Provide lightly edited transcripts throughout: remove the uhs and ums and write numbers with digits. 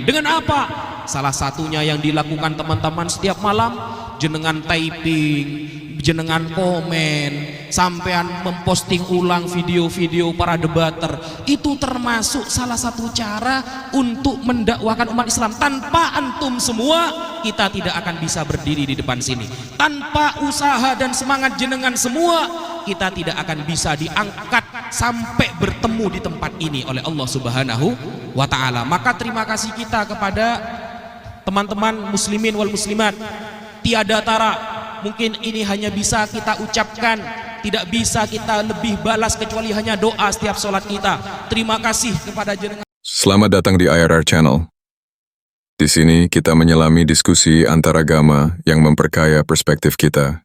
Dengan apa? Salah satunya yang dilakukan teman-teman setiap malam, jenengan typing, jenengan komen, sampean memposting ulang video-video para debater. Itu termasuk salah satu cara untuk mendakwakan umat Islam. Tanpa antum semua, kita tidak akan bisa berdiri di depan sini. Tanpa usaha dan semangat jenengan semua, kita tidak akan bisa diangkat sampai bertemu di tempat ini oleh Allah Subhanahu wa ta'ala. Maka terima kasih kita kepada teman-teman muslimin wal muslimat. Tiada tara, mungkin ini hanya bisa kita ucapkan, tidak bisa kita lebih balas kecuali hanya doa setiap sholat kita. Terima kasih kepada jenengan. Selamat datang di IRR Channel. Di sini kita menyelami diskusi antaragama yang memperkaya perspektif kita.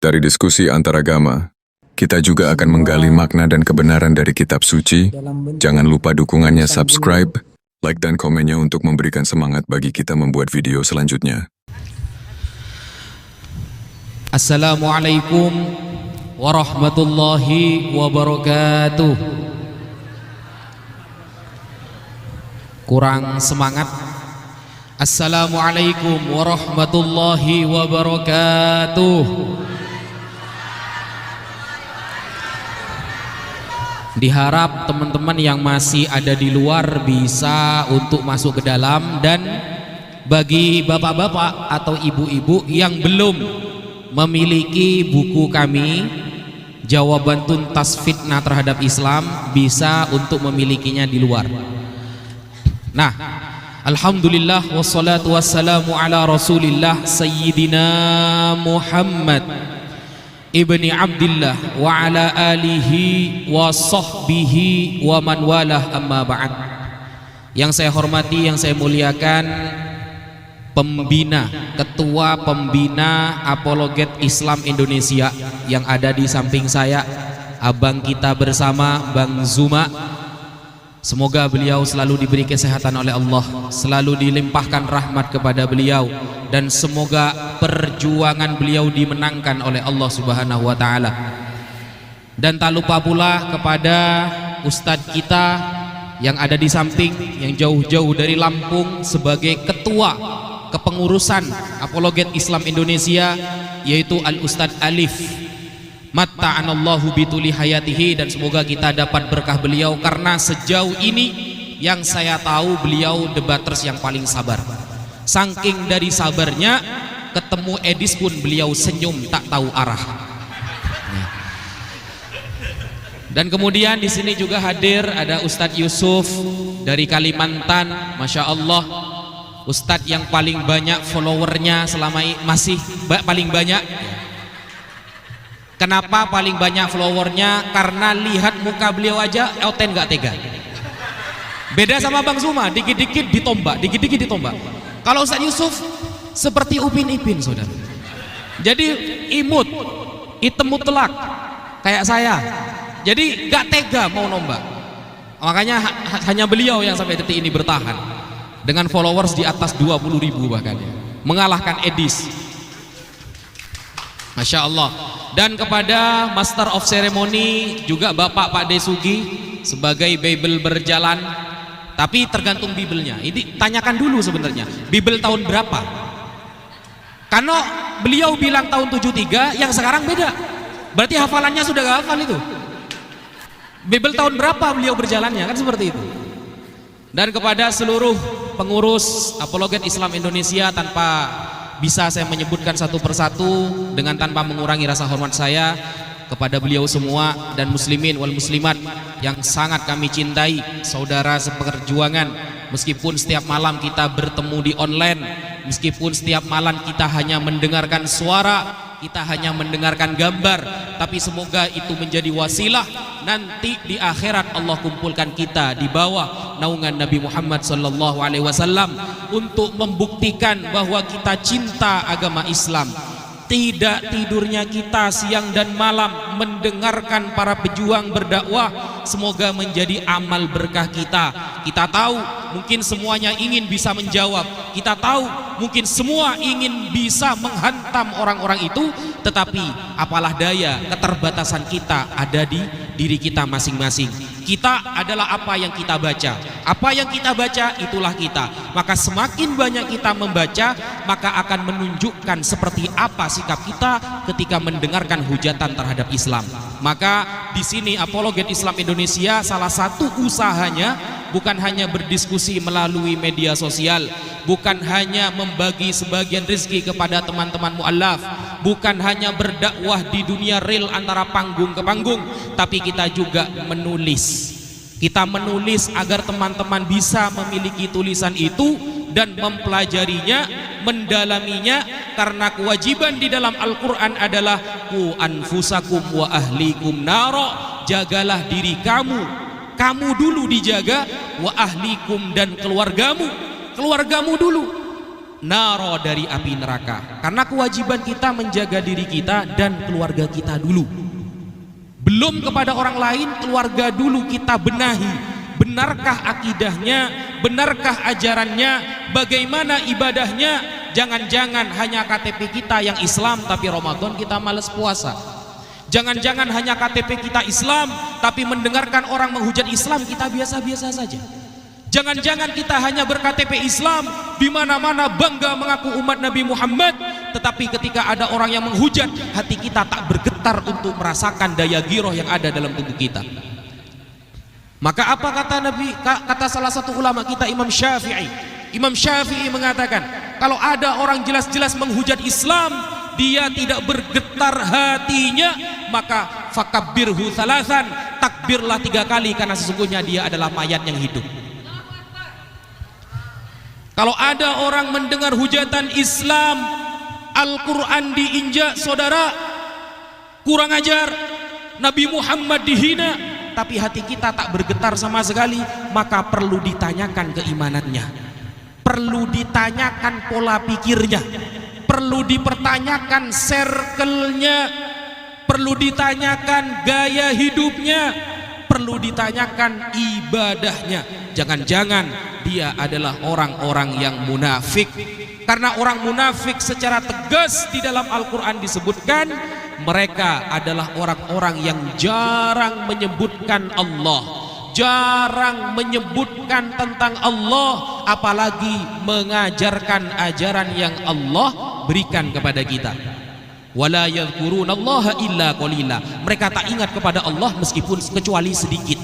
Dari diskusi antaragama, kita juga akan menggali makna dan kebenaran dari kitab suci. Jangan lupa dukungannya subscribe, like dan komennya untuk memberikan semangat bagi kita membuat video selanjutnya. Assalamualaikum warahmatullahi wabarakatuh. Kurang semangat. Assalamualaikum warahmatullahi wabarakatuh. Diharap teman-teman yang masih ada di luar bisa untuk masuk ke dalam, dan bagi bapak-bapak atau ibu-ibu yang belum memiliki buku kami Jawaban Tuntas Fitnah Terhadap Islam, bisa untuk memilikinya di luar. Nah, alhamdulillah wassalatu wassalamu ala rasulillah sayyidina Muhammad ibni Abdillah wa ala alihi wa sahbihi wa man walah, amma ba'd. Yang saya hormati, yang saya muliakan, pembina, ketua pembina Apologet Islam Indonesia yang ada di samping saya, abang kita bersama, Bang Zuma. Semoga beliau selalu diberi kesehatan oleh Allah, selalu dilimpahkan rahmat kepada beliau, dan semoga perjuangan beliau dimenangkan oleh Allah Subhanahu wa ta'ala. Dan tak lupa pula kepada Ustadz kita yang ada di samping, yang jauh-jauh dari Lampung sebagai ketua kepengurusan Apologet Islam Indonesia, yaitu Al-Ustadz Alif. Matta'anallahu bituli hayatihi, dan semoga kita dapat berkah beliau, karena sejauh ini yang saya tahu beliau debaters yang paling sabar. Saking dari sabarnya, ketemu Edis pun beliau senyum tak tahu arah. Dan kemudian di sini juga hadir ada Ustadz Yusuf dari Kalimantan, masya Allah, Ustadz yang paling banyak followernya selama ini, masih paling banyak. Kenapa paling banyak followernya? Karena lihat muka beliau aja Oten gak tega. Beda sama Bang Zuma, dikit-dikit ditombak, dikit-dikit ditombak. Kalau Ustadz Yusuf seperti Upin Ipin, saudara. Jadi imut, hitam mutlak kayak saya. Jadi gak tega mau nombak. Makanya hanya beliau yang sampai detik ini bertahan dengan followers di atas 20.000 bahkan, mengalahkan Edis. Masya Allah. Dan kepada Master of Ceremony juga Bapak Pak Desugi sebagai Bible berjalan. Tapi tergantung Biblenya. Ini tanyakan dulu sebenarnya, Bible tahun berapa? Karena beliau bilang tahun 73, yang sekarang beda. Berarti hafalannya sudah gak hafal itu. Bible tahun berapa beliau berjalannya, kan seperti itu. Dan kepada seluruh pengurus Apologet Islam Indonesia, tanpa bisa saya menyebutkan satu persatu dengan tanpa mengurangi rasa hormat saya kepada beliau semua, dan muslimin wal muslimat yang sangat kami cintai, saudara seperjuangan. Meskipun setiap malam kita bertemu di online, meskipun setiap malam kita hanya mendengarkan suara, kita hanya mendengarkan gambar, tapi semoga itu menjadi wasilah nanti di akhirat Allah kumpulkan kita di bawah naungan Nabi Muhammad SAW untuk membuktikan bahwa kita cinta agama Islam. Tidak tidurnya kita siang dan malam mendengarkan para pejuang berdakwah, semoga menjadi amal berkah kita. Kita tahu mungkin semuanya ingin bisa menjawab, kita tahu mungkin semua ingin bisa menghantam orang-orang itu, tetapi apalah daya, keterbatasan kita ada di diri kita masing-masing. Kita adalah apa yang kita baca. Apa yang kita baca, itulah kita. Maka semakin banyak kita membaca, maka akan menunjukkan seperti apa sikap kita ketika mendengarkan hujatan terhadap Islam. Maka di sini Apologet Islam Indonesia salah satu usahanya bukan hanya berdiskusi melalui media sosial, bukan hanya membagi sebagian rezeki kepada teman-teman mu'allaf, bukan hanya berdakwah di dunia real antara panggung ke panggung, tapi kita juga menulis. Kita menulis agar teman-teman bisa memiliki tulisan itu dan mempelajarinya, mendalaminya, karena kewajiban di dalam Al-Quran adalah ku anfusakum wa ahlikum naro, jagalah diri kamu, kamu dulu dijaga, wa ahlikum dan keluargamu dulu, naro dari api neraka. Karena kewajiban kita menjaga diri kita dan keluarga kita dulu. Belum kepada orang lain, keluarga dulu kita benahi. Benarkah akidahnya? Benarkah ajarannya? Bagaimana ibadahnya? Jangan-jangan hanya KTP kita yang Islam tapi Ramadan kita malas puasa. Jangan-jangan hanya KTP kita Islam tapi mendengarkan orang menghujat Islam kita biasa-biasa saja. Jangan-jangan kita hanya ber-KTP Islam, di mana-mana bangga mengaku umat Nabi Muhammad, tetapi ketika ada orang yang menghujat, hati kita tak bergetar untuk merasakan daya giroh yang ada dalam tubuh kita. Maka apa kata Nabi? Kata salah satu ulama kita, Imam Syafi'i. Imam Syafi'i mengatakan, kalau ada orang jelas-jelas menghujat Islam, dia tidak bergetar hatinya, maka fakabbirhu thalathan, takbirlah 3 kali, karena sesungguhnya dia adalah mayat yang hidup. Kalau ada orang mendengar hujatan Islam, Al-Quran diinjak, saudara, kurang ajar, Nabi Muhammad dihina, tapi hati kita tak bergetar sama sekali, maka perlu ditanyakan keimanannya, perlu ditanyakan pola pikirnya, perlu dipertanyakan circle-nya, perlu ditanyakan gaya hidupnya, perlu ditanyakan ibadahnya. Jangan-jangan dia adalah orang-orang yang munafik. Karena orang munafik secara tegas di dalam Al-Quran disebutkan, mereka adalah orang-orang yang jarang menyebutkan Allah, jarang menyebutkan tentang Allah, apalagi mengajarkan ajaran yang Allah berikan kepada kita. Wala yadhkurunallaha illa qalila. Mereka tak ingat kepada Allah meskipun kecuali sedikit,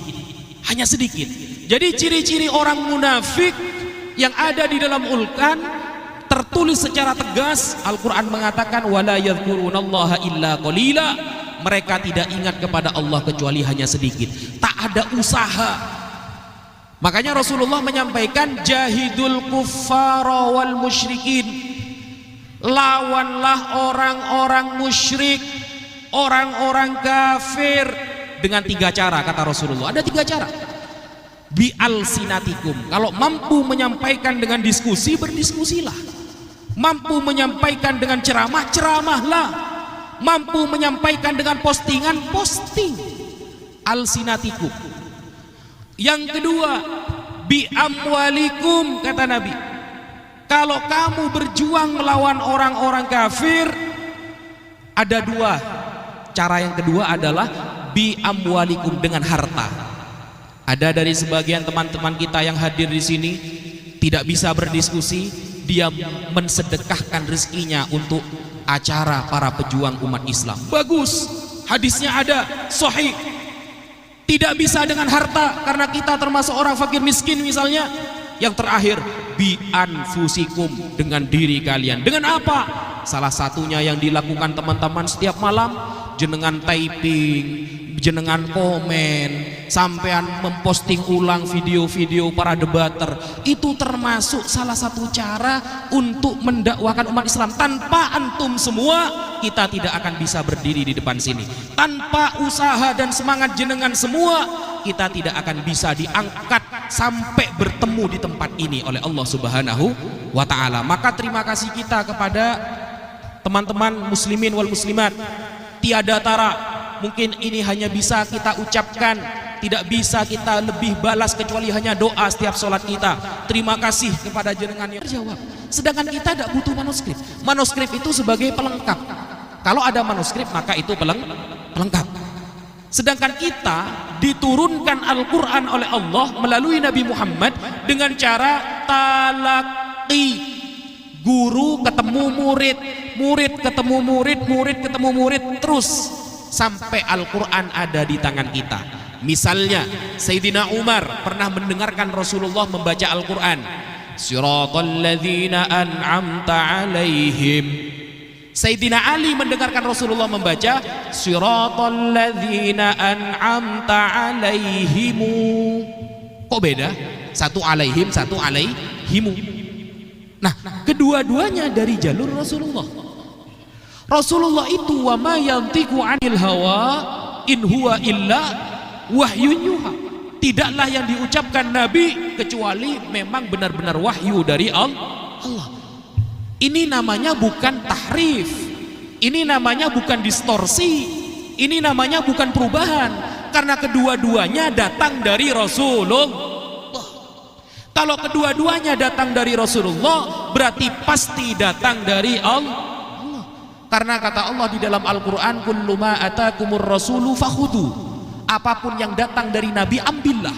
hanya sedikit. Jadi ciri-ciri orang munafik yang ada di dalam Al-Quran tertulis secara tegas. Al-Quran mengatakan wala yadhkurunallaha illa qalila. Mereka tidak ingat kepada Allah kecuali hanya sedikit, tak ada usaha. Makanya Rasulullah menyampaikan jahidul kuffara wal musyrikin, lawanlah orang-orang musyrik, orang-orang kafir dengan 3 cara, kata Rasulullah. Ada 3 cara. Bi alsinatikum, kalau mampu menyampaikan dengan diskusi, berdiskusilah. Mampu menyampaikan dengan ceramah, ceramahlah. Mampu menyampaikan dengan postingan, posting. Alsinatikum. Yang kedua, bi amwalikum, kata Nabi. Kalau kamu berjuang melawan orang-orang kafir, ada 2 cara. Yang kedua adalah bi amwalikum, dengan harta. Ada dari sebagian teman-teman kita yang hadir di sini tidak bisa berdiskusi, dia mensedekahkan rezekinya untuk acara para pejuang umat Islam. Bagus, hadisnya ada, sahih. Tidak bisa dengan harta karena kita termasuk orang fakir miskin misalnya. Yang terakhir, bi anfusikum, dengan diri kalian. Dengan apa? Salah satunya yang dilakukan teman-teman setiap malam, jenengan typing, jenengan komen, sampean memposting ulang video-video para debater. Itu termasuk salah satu cara untuk mendakwakan umat Islam. Tanpa antum semua, kita tidak akan bisa berdiri di depan sini. Tanpa usaha dan semangat jenengan semua, kita tidak akan bisa diangkat sampai bertemu di tempat ini oleh Allah Subhanahu wa ta'ala. Maka terima kasih kita kepada teman-teman muslimin wal muslimat. Tiada tara, mungkin ini hanya bisa kita ucapkan, tidak bisa kita lebih balas kecuali hanya doa setiap sholat kita. Terima kasih kepada jenengan yang terjawab. Sedangkan kita tidak butuh manuskrip. Manuskrip itu sebagai pelengkap. Kalau ada manuskrip maka itu pelengkap. Sedangkan kita diturunkan Al-Quran oleh Allah melalui Nabi Muhammad dengan cara talaqi, guru ketemu murid, murid ketemu murid, murid ketemu murid, terus sampai Al-Quran ada di tangan kita. Misalnya Sayyidina Umar pernah mendengarkan Rasulullah membaca Al-Quran, Siratal ladzina an'amta alaihim. Sayyidina Ali mendengarkan Rasulullah membaca Siratal ladzina an'amta alaihimu. Kok beda? Satu alaihim, satu alaihimu. Nah, kedua-duanya dari jalur Rasulullah. Rasulullah itu wa ma yantiqu 'anil hawa in huwa illa wahyun yuha. Tidaklah yang diucapkan Nabi kecuali memang benar-benar wahyu dari Allah. Ini namanya bukan tahrif, ini namanya bukan distorsi, ini namanya bukan perubahan, karena kedua-duanya datang dari Rasulullah. Kalau kedua-duanya datang dari Rasulullah, berarti pasti datang dari Allah. Karena kata Allah di dalam Al-Quran, kullu ma atakumur rasulu fakhudu. Apapun yang datang dari Nabi ambillah,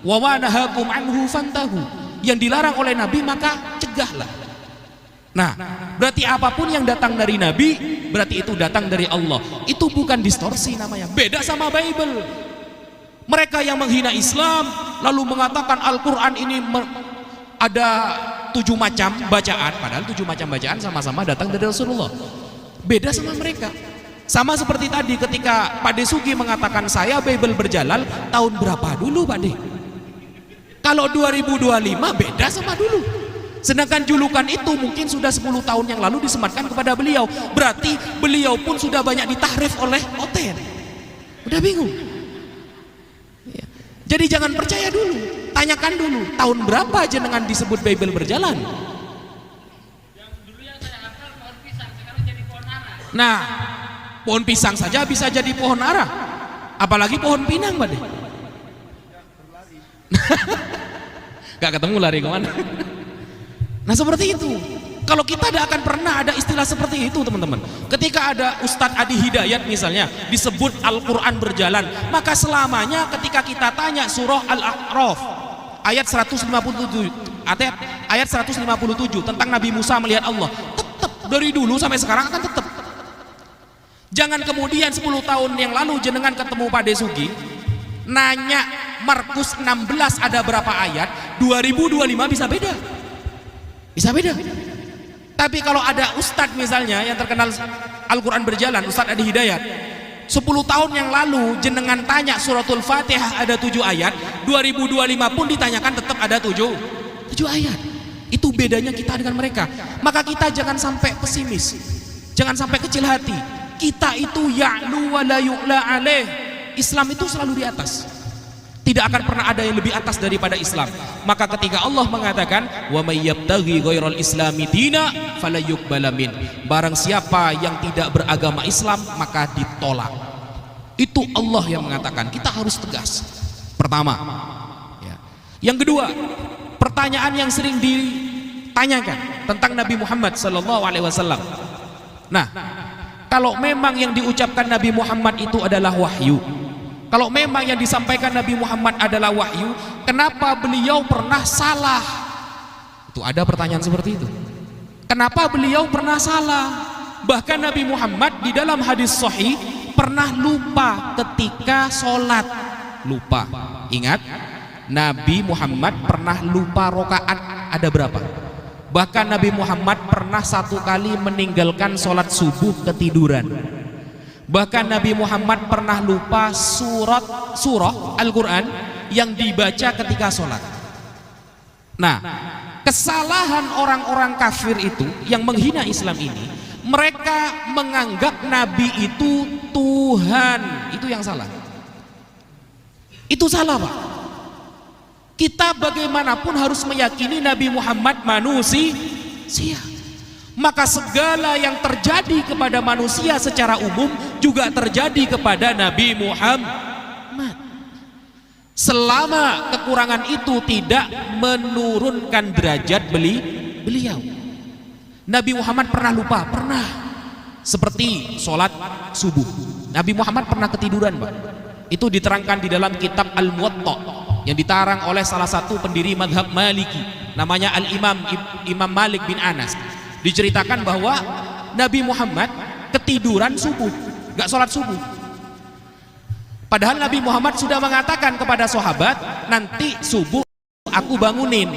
wa ma nahakum anhu fantahu. Yang dilarang oleh Nabi maka cegahlah. Nah, berarti apapun yang datang dari Nabi, berarti itu datang dari Allah. Itu bukan distorsi namanya. Beda sama Bible. Mereka yang menghina Islam lalu mengatakan Al-Quran ini ada 7 macam bacaan, padahal 7 macam bacaan sama-sama datang dari Rasulullah. Beda sama mereka. Sama seperti tadi ketika Pak Desugi mengatakan saya Bible berjalan tahun berapa dulu Pak De? Kalau 2025 beda sama dulu. Sedangkan julukan itu mungkin sudah 10 tahun yang lalu disematkan kepada beliau. Berarti beliau pun sudah banyak ditahrif oleh Oten. Udah bingung ya. Jadi jangan percaya dulu, tanyakan dulu tahun berapa jenengan disebut Bible berjalan. Yang dulu yang saya hafal pohon pisang, sekarang jadi pohon ara. Nah, pohon pisang saja bisa jadi pohon ara, apalagi pohon pinang Pak De. Gak ketemu lari kemana. Nah seperti itu. Kalau kita tidak akan pernah ada istilah seperti itu teman-teman. Ketika ada Ustadz Adi Hidayat misalnya disebut Al-Quran berjalan, maka selamanya ketika kita tanya surah Al-A'raf ayat 157 ayat 157 tentang Nabi Musa melihat Allah, tetap dari dulu sampai sekarang akan tetap. Jangan kemudian 10 tahun yang lalu jenengan ketemu Pak Desugi nanya Markus 16 ada berapa ayat, 2025 bisa beda. Bisa beda. Tapi kalau ada ustadz misalnya yang terkenal Al-Quran berjalan, Ustadz Adi Hidayat, 10 tahun yang lalu jenengan tanya suratul Fatihah ada 7 ayat, 2025 pun ditanyakan tetap ada 7 ayat. Itu bedanya kita dengan mereka. Maka kita jangan sampai pesimis, jangan sampai kecil hati. Kita itu ya'lu wa la yu'la alaih. Islam itu selalu di atas. Tidak akan pernah ada yang lebih atas daripada Islam. Maka ketika Allah mengatakan wa may yabtaghi ghairal islami dina fala yuqbala min, barang siapa yang tidak beragama Islam maka ditolak. Itu Allah yang mengatakan. Kita harus tegas. Pertama ya. Yang kedua, pertanyaan yang sering ditanyakan tentang Nabi Muhammad sallallahu alaihi wasallam. Nah, kalau memang yang diucapkan Nabi Muhammad itu adalah wahyu, kalau memang yang disampaikan Nabi Muhammad adalah wahyu, kenapa beliau pernah salah? Itu ada pertanyaan seperti itu. Kenapa beliau pernah salah? Bahkan Nabi Muhammad di dalam hadis sahih pernah lupa ketika sholat. Lupa. Ingat, Nabi Muhammad pernah lupa rokaat ada berapa? Bahkan Nabi Muhammad pernah 1 kali meninggalkan sholat subuh ketiduran. Bahkan Nabi Muhammad pernah lupa surah Al-Quran yang dibaca ketika sholat. Nah, kesalahan orang-orang kafir itu yang menghina Islam ini, mereka menganggap Nabi itu Tuhan. Itu yang salah. Itu salah Pak. Kita bagaimanapun harus meyakini Nabi Muhammad manusia. Maka segala yang terjadi kepada manusia secara umum juga terjadi kepada Nabi Muhammad, selama kekurangan itu tidak menurunkan derajat beliau. Nabi Muhammad pernah lupa, pernah. Seperti sholat subuh, Nabi Muhammad pernah ketiduran Pak. Itu diterangkan di dalam kitab Al-Muwatta yang ditarang oleh salah satu pendiri madhab Maliki, namanya Imam Malik bin Anas. Diceritakan bahwa Nabi Muhammad ketiduran subuh, gak sholat subuh. Padahal Nabi Muhammad sudah mengatakan kepada sahabat, nanti subuh aku bangunin.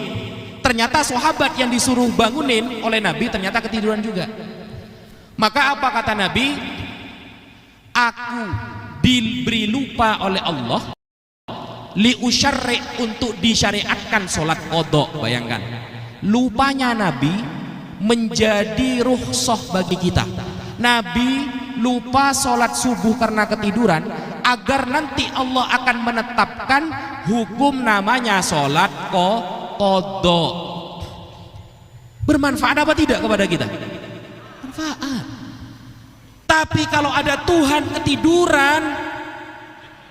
Ternyata sahabat yang disuruh bangunin oleh Nabi ternyata ketiduran juga. Maka apa kata Nabi? Aku diberi lupa oleh Allah liusyarri, untuk disyariatkan sholat qadha. Bayangkan, lupanya Nabi menjadi rukhsah bagi kita. Nabi lupa sholat subuh karena ketiduran, agar nanti Allah akan menetapkan hukum namanya sholat qadha. Bermanfaat apa tidak kepada kita? Manfaat. Tapi kalau ada Tuhan ketiduran,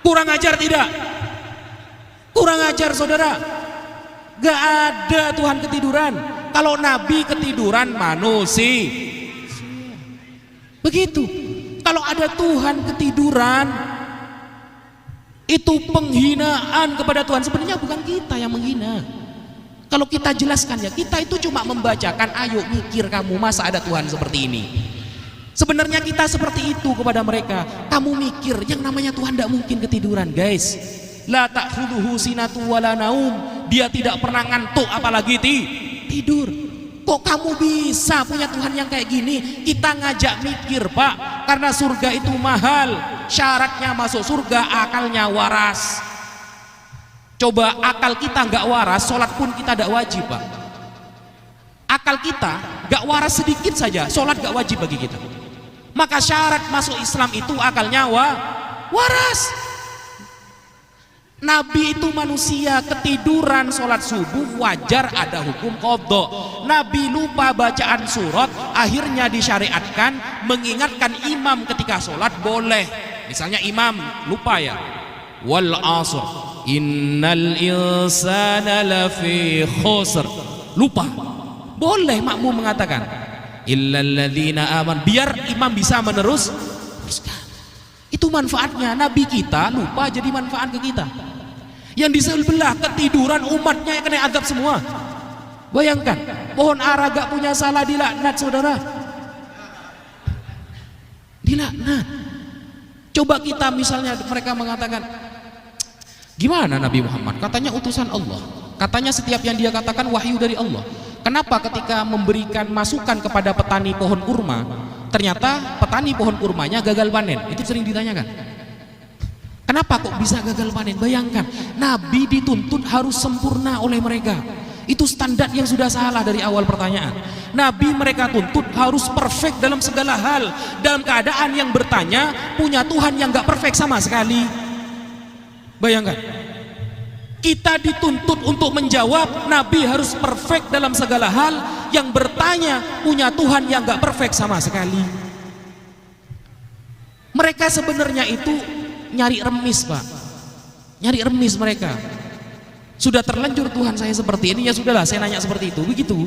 kurang ajar tidak? Kurang ajar saudara. Gak ada Tuhan ketiduran. Kalau Nabi ketiduran, manusia. Begitu. Kalau ada Tuhan ketiduran, itu penghinaan kepada Tuhan. Sebenarnya bukan kita yang menghina. Kalau kita jelaskan ya, kita itu cuma membacakan, ayo mikir kamu, masa ada Tuhan seperti ini. Sebenarnya kita seperti itu kepada mereka. Kamu mikir, yang namanya Tuhan tidak mungkin ketiduran, guys. La ta'khudhuhu sinatu wala naum. Dia tidak pernah ngantuk, apalagi tidur. Kok kamu bisa punya Tuhan yang kayak gini? Kita ngajak mikir, Pak. Karena surga itu mahal. Syaratnya masuk surga akalnya waras. Coba akal kita nggak waras, sholat pun kita tidak wajib, Pak. Akal kita nggak waras sedikit saja, sholat nggak wajib bagi kita. Maka syarat masuk Islam itu akalnya waras. Nabi itu manusia, ketiduran sholat subuh wajar, ada hukum qadha. Nabi lupa bacaan surat, akhirnya disyariatkan mengingatkan imam ketika sholat boleh. Misalnya imam lupa ya, wal asr innal insana lafi khusr, lupa, boleh makmum mengatakan illalladzina aman, biar imam bisa meneruskan. Itu manfaatnya. Nabi kita lupa jadi manfaat ke kita. Yang di sebelah ketiduran, umatnya yang kena azab semua. Bayangkan, pohon ara gak punya salah dilaknat, saudara. Dilaknat. Coba kita misalnya mereka mengatakan, gimana Nabi Muhammad? Katanya utusan Allah. Katanya setiap yang dia katakan wahyu dari Allah. Kenapa ketika memberikan masukan kepada petani pohon kurma, ternyata petani pohon kurmanya gagal panen? Itu sering ditanyakan. Kenapa kok bisa gagal panen? Bayangkan, Nabi dituntut harus sempurna oleh mereka. Itu standar yang sudah salah dari awal pertanyaan. Nabi mereka tuntut harus perfect dalam segala hal. Dalam keadaan yang bertanya punya Tuhan yang gak perfect sama sekali. Bayangkan, kita dituntut untuk menjawab, Nabi harus perfect dalam segala hal. Yang bertanya punya Tuhan yang gak perfect sama sekali. Mereka sebenarnya itu nyari remis, Pak. Nyari remis mereka. Sudah terlanjur Tuhan saya seperti ini, ya sudahlah saya nanya seperti itu. Begitu.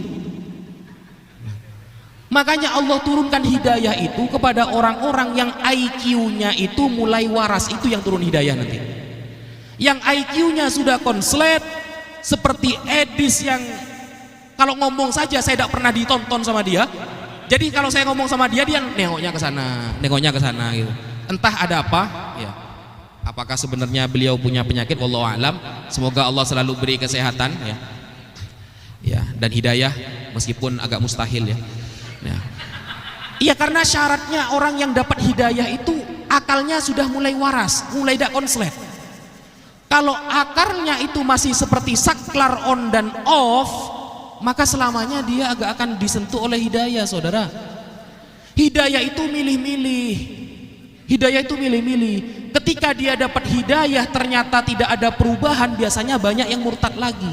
Makanya Allah turunkan hidayah itu kepada orang-orang yang IQ-nya itu mulai waras. Itu yang turun hidayah nanti. Yang IQ-nya sudah konslet, seperti Edis yang kalau ngomong saja saya tidak pernah ditonton sama dia. Jadi kalau saya ngomong sama dia, dia nengoknya ke sana gitu. Entah ada apa, ya. Apakah sebenarnya beliau punya penyakit? Wallahu a'lam. Semoga Allah selalu beri kesehatan, ya. Ya, dan hidayah meskipun agak mustahil, ya. Ya. Iya, karena syaratnya orang yang dapat hidayah itu akalnya sudah mulai waras, mulai tidak konslet. Kalau akarnya itu masih seperti saklar on dan off, maka selamanya dia agak akan disentuh oleh hidayah, saudara. Hidayah itu milih-milih. Hidayah itu milih-milih. Ketika dia dapat hidayah ternyata tidak ada perubahan, biasanya banyak yang murtad lagi.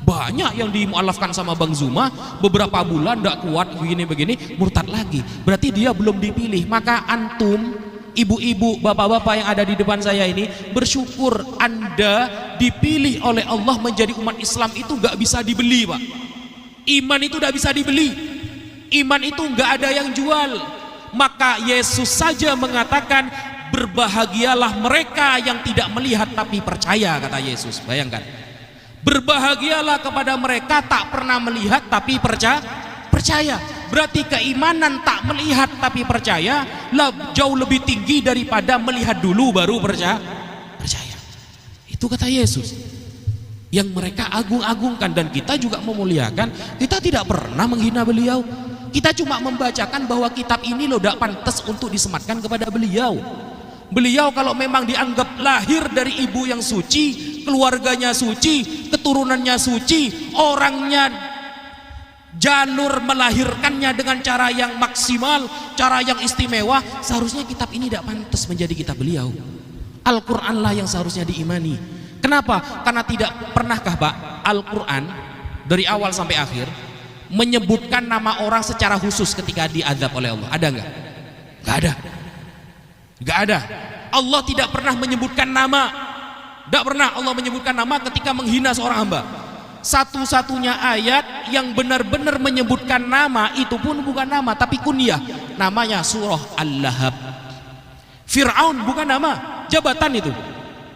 Banyak yang dimualafkan sama Bang Zuma, beberapa bulan tidak kuat begini-begini, murtad lagi. Berarti dia belum dipilih. Maka antum, ibu-ibu, bapak-bapak yang ada di depan saya ini, bersyukur Anda dipilih oleh Allah menjadi umat Islam. Itu gak bisa dibeli, Pak. Iman itu gak bisa dibeli. Iman itu gak ada yang jual. Maka Yesus saja mengatakan, berbahagialah mereka yang tidak melihat tapi percaya, kata Yesus. Bayangkan, berbahagialah kepada mereka tak pernah melihat tapi percaya. Berarti keimanan tak melihat tapi percaya jauh lebih tinggi daripada melihat dulu baru percaya. Itu kata Yesus yang mereka agung-agungkan, dan kita juga memuliakan. Kita tidak pernah menghina beliau. Kita cuma membacakan bahwa kitab ini loh tidak pantas untuk disematkan kepada beliau. Beliau kalau memang dianggap lahir dari ibu yang suci, keluarganya suci, keturunannya suci, orangnya jalur melahirkannya dengan cara yang maksimal, cara yang istimewa, seharusnya kitab ini tidak pantas menjadi kitab beliau. Al-Quran lah yang seharusnya diimani. Kenapa? Karena tidak pernahkah Pak Al-Quran dari awal sampai akhir menyebutkan nama orang secara khusus ketika diazab oleh Allah? Ada nggak? Nggak ada. Nggak ada. Allah tidak pernah menyebutkan nama. Tidak pernah Allah menyebutkan nama ketika menghina seorang hamba. Satu-satunya ayat yang benar-benar menyebutkan nama itu pun bukan nama tapi kunyah, namanya surah Al-Lahab. Fir'aun bukan nama, jabatan itu.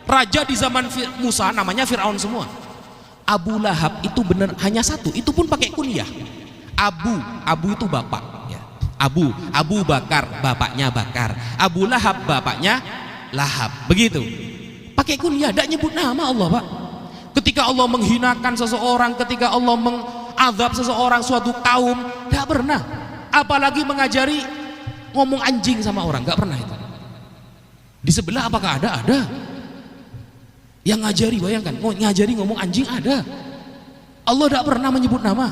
Raja di zaman Musa namanya Fir'aun semua. Abu Lahab itu benar hanya satu, itu pun pakai kunyah. Abu itu bapak ya. Abu Bakar, bapaknya Bakar. Abu Lahab, bapaknya Lahab. Begitu. Pakai kunyah, tidak nyebut nama Allah, Pak. Ketika Allah menghinakan seseorang, ketika Allah mengazab seseorang, suatu kaum, tidak pernah. Apalagi mengajari ngomong anjing sama orang, nggak pernah itu. Di sebelah apakah ada? Ada. Yang ngajari, bayangkan, ngajari ngomong anjing ada. Allah tidak pernah menyebut nama.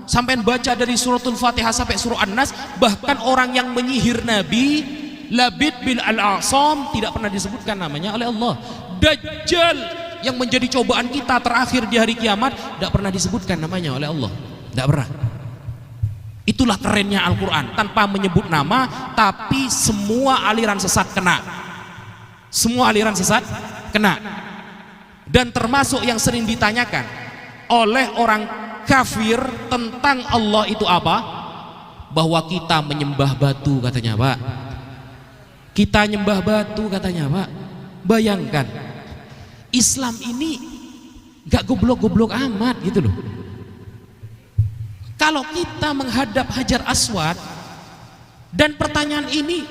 Sampai baca dari suratul Fatihah sampai surah An-Nas, bahkan orang yang menyihir Nabi Labid bin Al-A'sam tidak pernah disebutkan namanya oleh Allah. Dajjal yang menjadi cobaan kita terakhir di hari kiamat tidak pernah disebutkan namanya oleh Allah. Tidak pernah. Itulah kerennya Al-Quran, tanpa menyebut nama, tapi semua aliran sesat kena. Semua aliran sesat kena. Dan termasuk yang sering ditanyakan oleh orang kafir tentang Allah itu apa? Bahwa kita menyembah batu, katanya Pak. Kita nyembah batu, katanya Pak. Bayangkan, Islam ini gak goblok-goblok amat gitu loh. Kalau kita menghadap Hajar Aswad, dan pertanyaan ini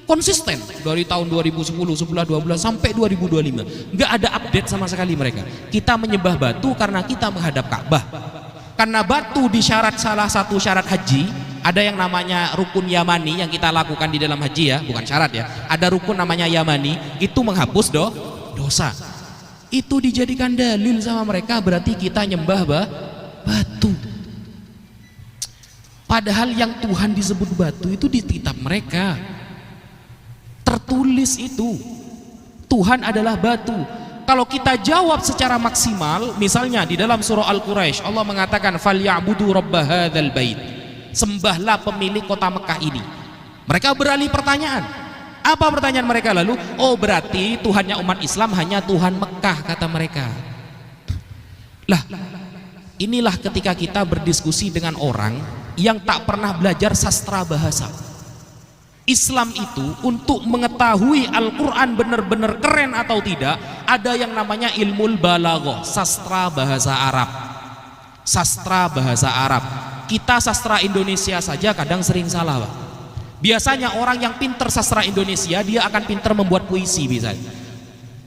konsisten dari tahun 2010, 11, 12 sampai 2025, nggak ada update sama sekali mereka. Kita menyembah batu karena kita menghadap Ka'bah. Karena batu disyarat salah satu syarat haji, ada yang namanya rukun Yamani yang kita lakukan di dalam haji ya, bukan syarat ya. Ada rukun namanya Yamani, itu menghapus dosa. Itu dijadikan dalil sama mereka, berarti kita nyembah batu. Padahal yang Tuhan disebut batu itu di kitab mereka. Tertulis itu Tuhan adalah batu. Kalau kita jawab secara maksimal, misalnya di dalam surah Al-Quraisy Allah mengatakan falyabudu rabb hadzal bait, sembahlah pemilik kota Mekah ini. Mereka beralih pertanyaan. Apa pertanyaan mereka lalu? Oh, berarti Tuhannya umat Islam hanya Tuhan Mekah, kata mereka. Lah, inilah ketika kita berdiskusi dengan orang yang tak pernah belajar sastra bahasa. Islam itu untuk mengetahui Al-Quran benar-benar keren atau tidak, ada yang namanya ilmul balaghah, sastra bahasa Arab. Sastra bahasa Arab. Kita sastra Indonesia saja kadang sering salah, Pak. Biasanya orang yang pinter sastra Indonesia, dia akan pinter membuat puisi misalnya.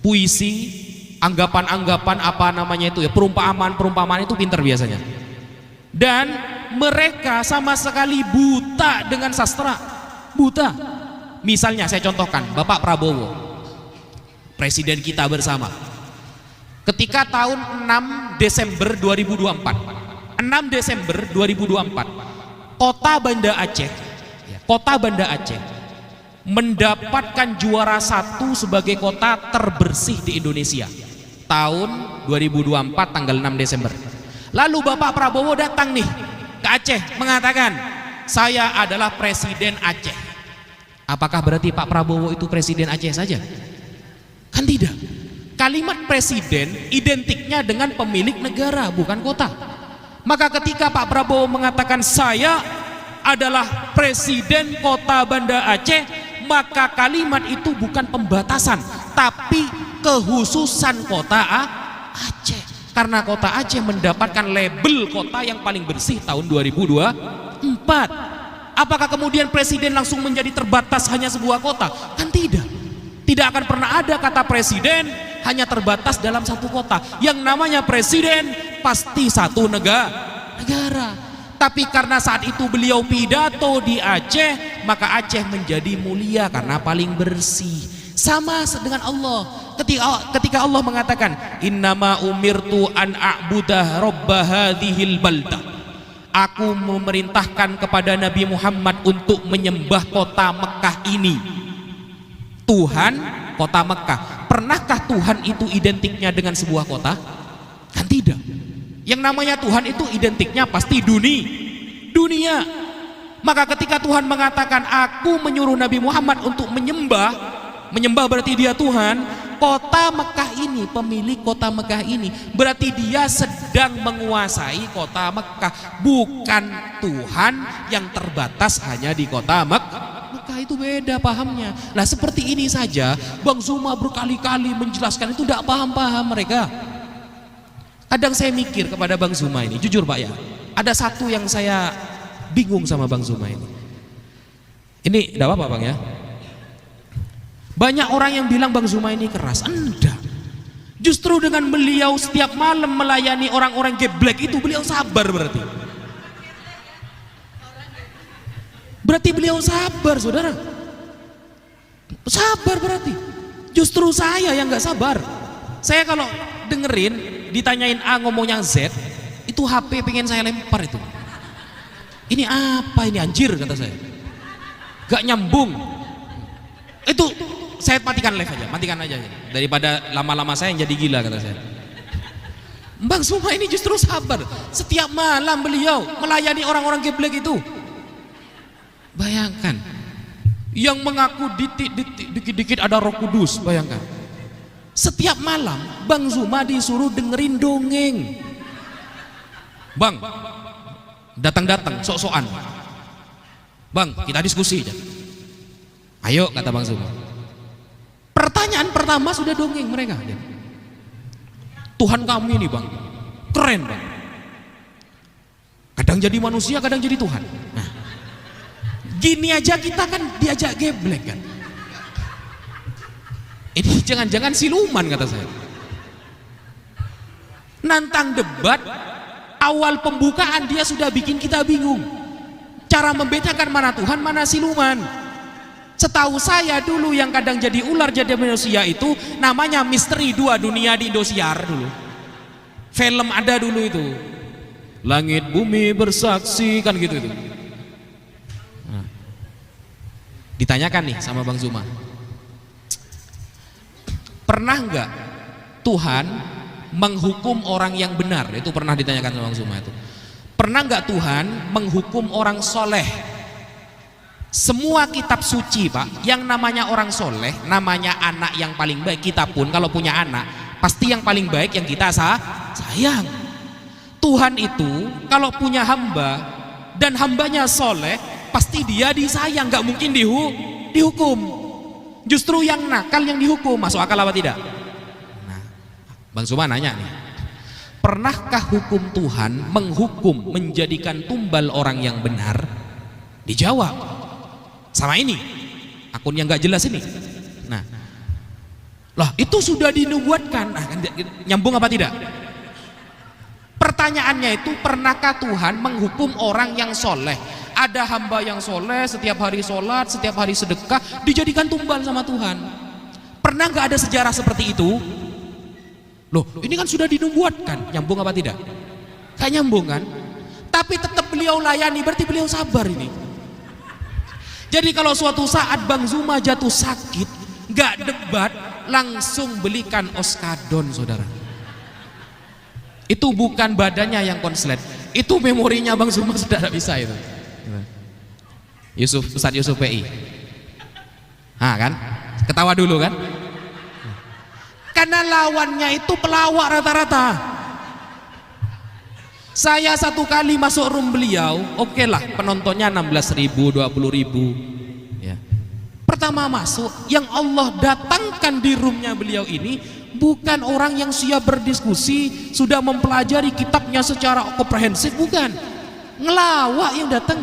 Puisi, anggapan-anggapan apa namanya itu ya, perumpamaan itu pinter biasanya. Dan mereka sama sekali buta dengan sastra. Buta. Misalnya saya contohkan Bapak Prabowo, presiden kita bersama, ketika tahun 6 Desember 2024 kota Banda Aceh mendapatkan juara 1 sebagai kota terbersih di Indonesia tahun 2024 tanggal 6 Desember. Lalu Bapak Prabowo datang nih ke Aceh mengatakan, saya adalah presiden Aceh. Apakah berarti Pak Prabowo itu presiden Aceh saja? Kan tidak. Kalimat presiden identiknya dengan pemilik negara, bukan kota. Maka ketika Pak Prabowo mengatakan saya adalah presiden kota Banda Aceh, maka kalimat itu bukan pembatasan, tapi kehususan kota Aceh. Karena kota Aceh mendapatkan label kota yang paling bersih tahun 2024. Apakah kemudian presiden langsung menjadi terbatas hanya sebuah kota? Kan tidak. Tidak akan pernah ada kata presiden hanya terbatas dalam satu kota. Yang namanya presiden pasti satu negara. Tapi karena saat itu beliau pidato di Aceh, maka Aceh menjadi mulia karena paling bersih. Sama dengan Allah. Ketika Allah mengatakan, innama umirtu an a'budah robba hadhil baldah. Aku memerintahkan kepada Nabi Muhammad untuk menyembah kota Mekah ini. Tuhan kota Mekah. Pernahkah Tuhan itu identiknya dengan sebuah kota? Kan tidak. Yang namanya Tuhan itu identiknya pasti dunia. Maka ketika Tuhan mengatakan aku menyuruh Nabi Muhammad untuk menyembah berarti dia Tuhan. Kota Mekah ini, pemilik kota Mekah ini, berarti dia sedang menguasai kota Mekah, bukan Tuhan yang terbatas hanya di kota Mekah. Itu beda pahamnya. Nah seperti ini saja Bang Zuma berkali-kali menjelaskan itu tidak paham-paham mereka. Kadang saya mikir kepada Bang Zuma ini, jujur Pak ya, ada satu yang saya bingung sama Bang Zuma ini. Ini tidak apa-apa Bang ya. Banyak orang yang bilang Bang Zuma ini keras. Enggak. Justru dengan beliau setiap malam melayani orang-orang geblek itu, beliau sabar berarti. Berarti beliau sabar, saudara. Sabar berarti. Justru saya yang nggak sabar. Saya kalau dengerin ditanyain A ngomongnya Z, itu HP pengen saya lempar itu. Ini apa ini anjir kata saya. Gak nyambung. Itu saya matikan live aja, matikan aja. Daripada lama-lama saya yang jadi gila kata saya. Bang Zuma ini justru sabar. Setiap malam beliau melayani orang-orang geblek itu. Bayangkan, yang mengaku dikit-dikit ada Roh Kudus, bayangkan. Setiap malam Bang Zuma disuruh dengerin dongeng. Bang, datang-datang sok-sokan. Bang, kita diskusi aja. Ayo kata Bang Zuma. Pertanyaan pertama sudah dongeng mereka. Tuhan kami ini Bang, keren Bang. Kadang jadi manusia, kadang jadi Tuhan. Nah, gini aja kita kan diajak geblek kan. Ini jangan-jangan siluman kata saya. Nantang debat, awal pembukaan dia sudah bikin kita bingung. Cara membedakan mana Tuhan, mana siluman. Setahu saya dulu yang kadang jadi ular jadi manusia itu namanya Misteri Dua Dunia di Indosiar dulu. Film ada dulu itu. Langit bumi bersaksi kan gitu itu. Nah, ditanyakan nih sama Bang Zuma. Pernah nggak Tuhan menghukum orang yang benar? Itu pernah ditanyakan sama Bang Zuma itu. Pernah nggak Tuhan menghukum orang soleh? Semua kitab suci Pak, yang namanya orang soleh, namanya anak yang paling baik. Kita pun kalau punya anak, pasti yang paling baik yang kita sayang. Tuhan itu kalau punya hamba dan hambanya soleh, pasti dia disayang, nggak mungkin dihukum. Justru yang nakal yang dihukum. Masuk akal apa tidak? Nah, Bang Zuma nanya nih, pernahkah hukum Tuhan menghukum, menjadikan tumbal orang yang benar? Dijawab sama ini akun yang nggak jelas ini. Nah, lah itu sudah dinubuatkan. Nah, nyambung apa tidak? Pertanyaannya itu, pernahkah Tuhan menghukum orang yang soleh? Ada hamba yang soleh, setiap hari sholat, setiap hari sedekah, dijadikan tumbal sama Tuhan. Pernah nggak ada sejarah seperti itu? Loh, ini kan sudah dinubuatkan. Nyambung apa tidak? Gak nyambung kan? Tapi tetap beliau layani, berarti beliau sabar ini. Jadi kalau suatu saat Bang Zuma jatuh sakit, nggak debat, langsung belikan oskadon saudara. Itu bukan badannya yang konslet, itu memorinya Bang Zuma sudah tidak bisa itu. Ustadz Yusuf PI. Nah kan, ketawa dulu kan? Karena lawannya itu pelawak rata-rata. Saya satu kali masuk room beliau, oke lah penontonnya 16.000, 20.000 ya. Pertama masuk, yang Allah datangkan di roomnya beliau ini bukan orang yang siap berdiskusi, sudah mempelajari kitabnya secara komprehensif, bukan. Ngelawak yang datang.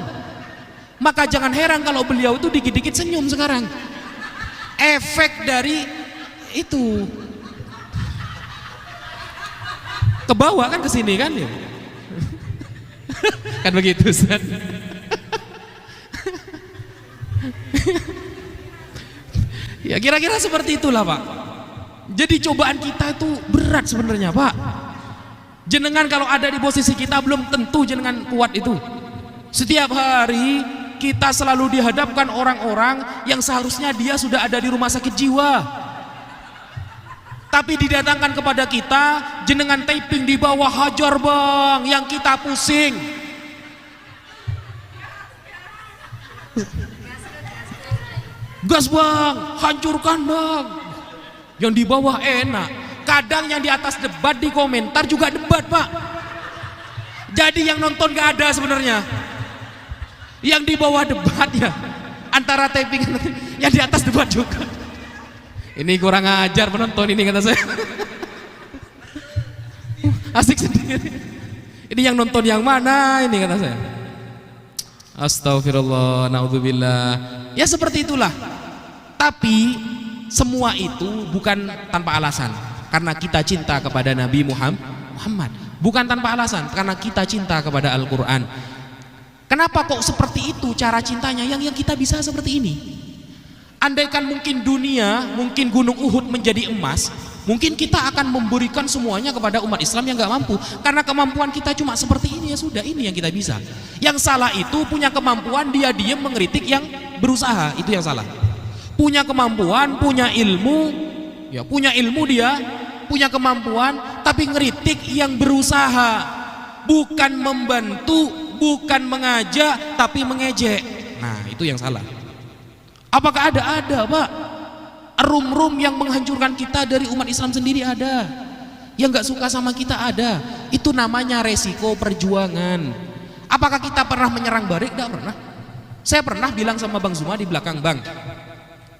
Maka jangan heran kalau beliau itu dikit-dikit senyum sekarang. Efek dari itu ke bawah kan, ke sini kan ya. Kan begitu Ustaz. Ya kira-kira seperti itulah Pak. Jadi cobaan kita itu berat sebenarnya Pak. Jenengan kalau ada di posisi kita belum tentu jenengan kuat itu. Setiap hari kita selalu dihadapkan orang-orang yang seharusnya dia sudah ada di rumah sakit jiwa, tapi didatangkan kepada kita jenengan taping di bawah, hajar bang, yang kita pusing. Gas bang, hancurkan bang. Yang di bawah enak. Kadang yang di atas debat di komentar juga debat Pak. Jadi yang nonton gak ada sebenarnya. Yang di bawah debat ya, antara taping yang di atas debat juga. Ini kurang ajar penonton ini kata saya. Asik sendiri. Ini yang nonton yang mana ini kata saya. Astagfirullah, naudzubillah. Ya seperti itulah. Tapi semua itu bukan tanpa alasan. Karena kita cinta kepada Nabi Muhammad. Bukan tanpa alasan, karena kita cinta kepada Al-Quran. Kenapa kok seperti itu cara cintanya yang kita bisa seperti ini? Andaikan mungkin dunia, mungkin gunung Uhud menjadi emas, mungkin kita akan memberikan semuanya kepada umat Islam yang gak mampu. Karena kemampuan kita cuma seperti ini, ya sudah, ini yang kita bisa. Yang salah itu punya kemampuan dia diam mengkritik yang berusaha, itu yang salah. Punya kemampuan, punya ilmu, ya punya ilmu dia, punya kemampuan, tapi ngeritik yang berusaha, bukan membantu, bukan mengajak tapi mengejek. Nah itu yang salah. Apakah ada Pak rum-rum yang menghancurkan kita dari umat Islam sendiri? Ada. Yang gak suka sama kita ada. Itu namanya resiko perjuangan. Apakah kita pernah menyerang balik? Tidak pernah. Saya pernah bilang sama Bang Zuma di belakang, Bang,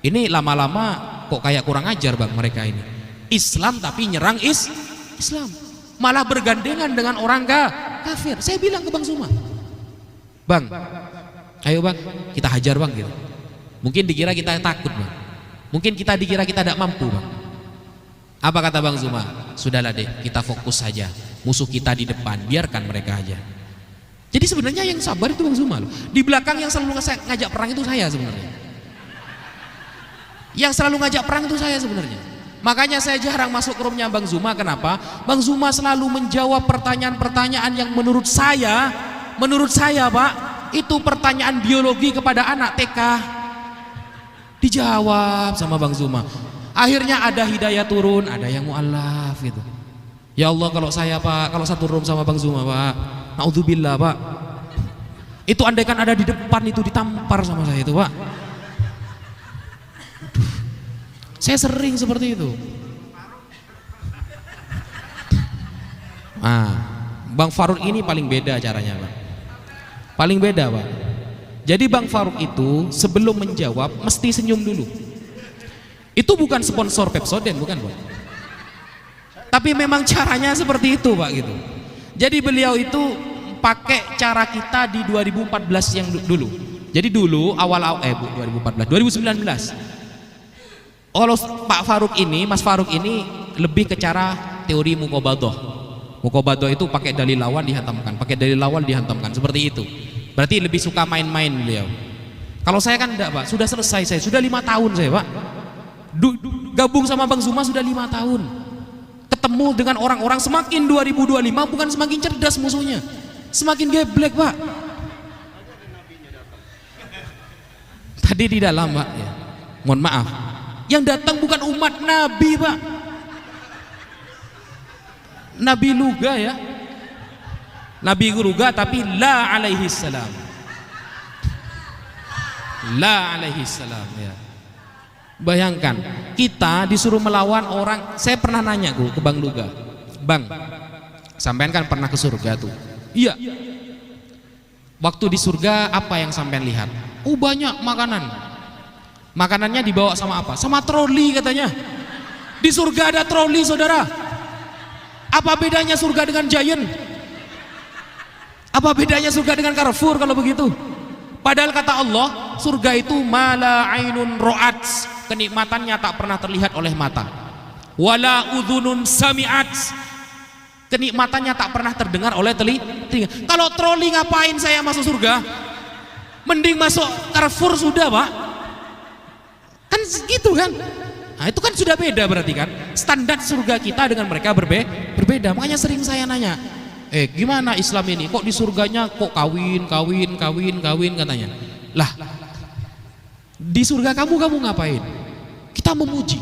ini lama-lama kok kayak kurang ajar Bang mereka ini. Islam tapi nyerang Islam, malah bergandengan dengan orang kafir. Saya bilang ke Bang Zuma, Bang, ayo Bang, kita hajar Bang gitu. Mungkin dikira kita takut Bang, mungkin kita dikira kita tidak mampu Bang. Apa kata Bang Zuma? Sudahlah deh, kita fokus saja. Musuh kita di depan, biarkan mereka aja. Jadi sebenarnya yang sabar itu Bang Zuma loh. Di belakang yang selalu ngajak perang itu saya sebenarnya. Yang selalu ngajak perang itu saya sebenarnya. Makanya saya jarang masuk ke roomnya Bang Zuma. Kenapa? Bang Zuma selalu menjawab pertanyaan-pertanyaan yang menurut saya Pak, itu pertanyaan biologi kepada anak TK. Dijawab sama Bang Zuma. Akhirnya ada hidayah turun, ada yang mu'alaf gitu. Ya Allah, kalau saya Pak, kalau satu room sama Bang Zuma Pak, naudzubillah Pak, itu andaikan ada di depan itu ditampar sama saya itu Pak. Saya sering seperti itu. Bang Faruk ini paling beda caranya Pak. Paling beda Pak. Jadi Bang Faruk itu sebelum menjawab mesti senyum dulu. Itu bukan sponsor Pepsodent, bukan Pak. Tapi memang caranya seperti itu Pak gitu. Jadi beliau itu pakai cara kita di 2014 yang dulu. Jadi dulu awal 2019. Kalau Pak Faruk ini, Mas Faruk ini lebih ke cara teori muqabadah. Muqabadah itu pakai dalil lawan dihantamkan, pakai dalil lawan dihantamkan, seperti itu. Berarti lebih suka main-main beliau. Kalau saya kan enggak Pak, sudah selesai saya, sudah 5 tahun saya Pak. Gabung sama Bang Zuma sudah 5 tahun. Ketemu dengan orang-orang, semakin 2025 bukan semakin cerdas musuhnya, semakin geblek Pak. Tadi di dalam Pak ya, mohon maaf, yang datang bukan umat Nabi Pak, Nabi Luga ya, Nabi Luga, tapi la alaihi salam, la alaihi salam ya. Bayangkan kita disuruh melawan orang. Saya pernah nanya ke Bang Luga, Bang, sampean kan pernah ke surga tuh? Iya. Waktu di surga apa yang sampean lihat? Banyak makanan. Makanannya dibawa sama apa? Sama troli katanya. Di surga ada troli, saudara. Apa bedanya surga dengan Giant? Apa bedanya surga dengan Carrefour kalau begitu? Padahal kata Allah, surga itu mala ainun ro'at, kenikmatannya tak pernah terlihat oleh mata. Wala udhunun sami'at, kenikmatannya tak pernah terdengar oleh telinga. Kalau troli ngapain saya masuk surga? Mending masuk Carrefour sudah, Pak. Kan gitu kan? Nah, itu kan sudah beda berarti kan? Standar surga kita dengan mereka berbeda. Makanya sering saya nanya, gimana Islam ini? Kok di surganya kok kawin katanya? Lah, di surga kamu ngapain? Kita memuji.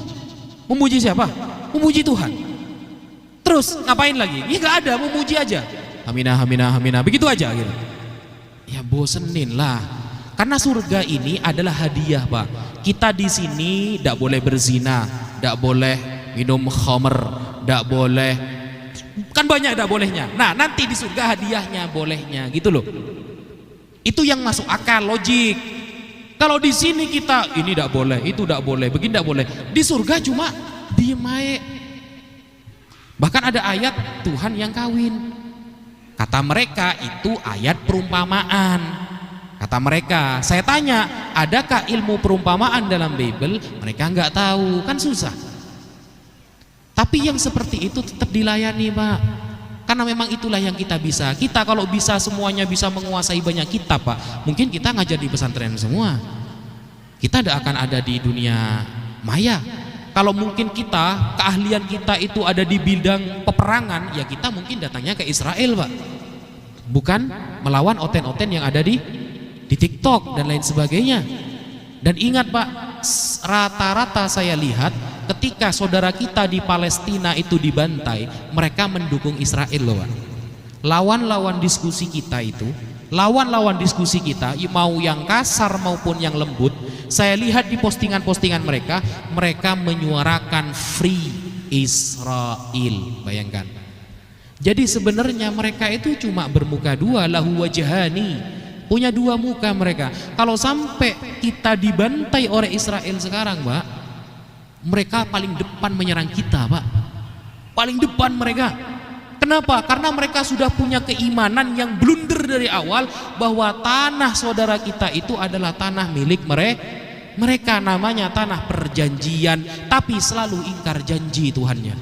Memuji siapa? Memuji Tuhan. Terus ngapain lagi? Ya nggak ada, memuji aja. Aminah, aminah, aminah, begitu aja gitu. Ya bosenin lah. Karena surga ini adalah hadiah, Pak. Kita di sini tidak boleh berzina, tidak boleh minum khamr, tidak boleh, kan banyak tidak bolehnya. Nah, nanti di surga hadiahnya bolehnya, gitu loh. Itu yang masuk akal, logik. Kalau di sini kita ini tidak boleh, itu tidak boleh, begini tidak boleh. Di surga cuma diem aja. Bahkan ada ayat Tuhan yang kawin. Kata mereka itu ayat perumpamaan. Kata mereka, saya tanya, adakah ilmu perumpamaan dalam Bible? Mereka nggak tahu, kan susah. Tapi yang seperti itu tetap dilayani, Pak. Karena memang itulah yang kita bisa. Kita kalau bisa semuanya bisa menguasai banyak kitab, Pak, mungkin kita ngajar di pesantren semua. Kita tidak akan ada di dunia maya. Kalau mungkin kita, keahlian kita itu ada di bidang peperangan, ya kita mungkin datangnya ke Israel, Pak. Bukan melawan oten-oten yang ada di TikTok dan lain sebagainya. Dan ingat, Pak, rata-rata saya lihat ketika saudara kita di Palestina itu dibantai, mereka mendukung Israel loh, Pak. Lawan-lawan diskusi kita itu, lawan-lawan diskusi kita, mau yang kasar maupun yang lembut, saya lihat di postingan-postingan mereka, mereka menyuarakan free Israel. Bayangkan. Jadi sebenarnya mereka itu cuma bermuka dua, lahu wajhani, punya dua muka mereka. Kalau sampai kita dibantai oleh Israel sekarang, Pak, mereka paling depan menyerang kita, Pak. Paling depan mereka. Kenapa? Karena mereka sudah punya keimanan yang blunder dari awal bahwa tanah saudara kita itu adalah tanah milik mereka, namanya tanah perjanjian, tapi selalu ingkar janji Tuhannya.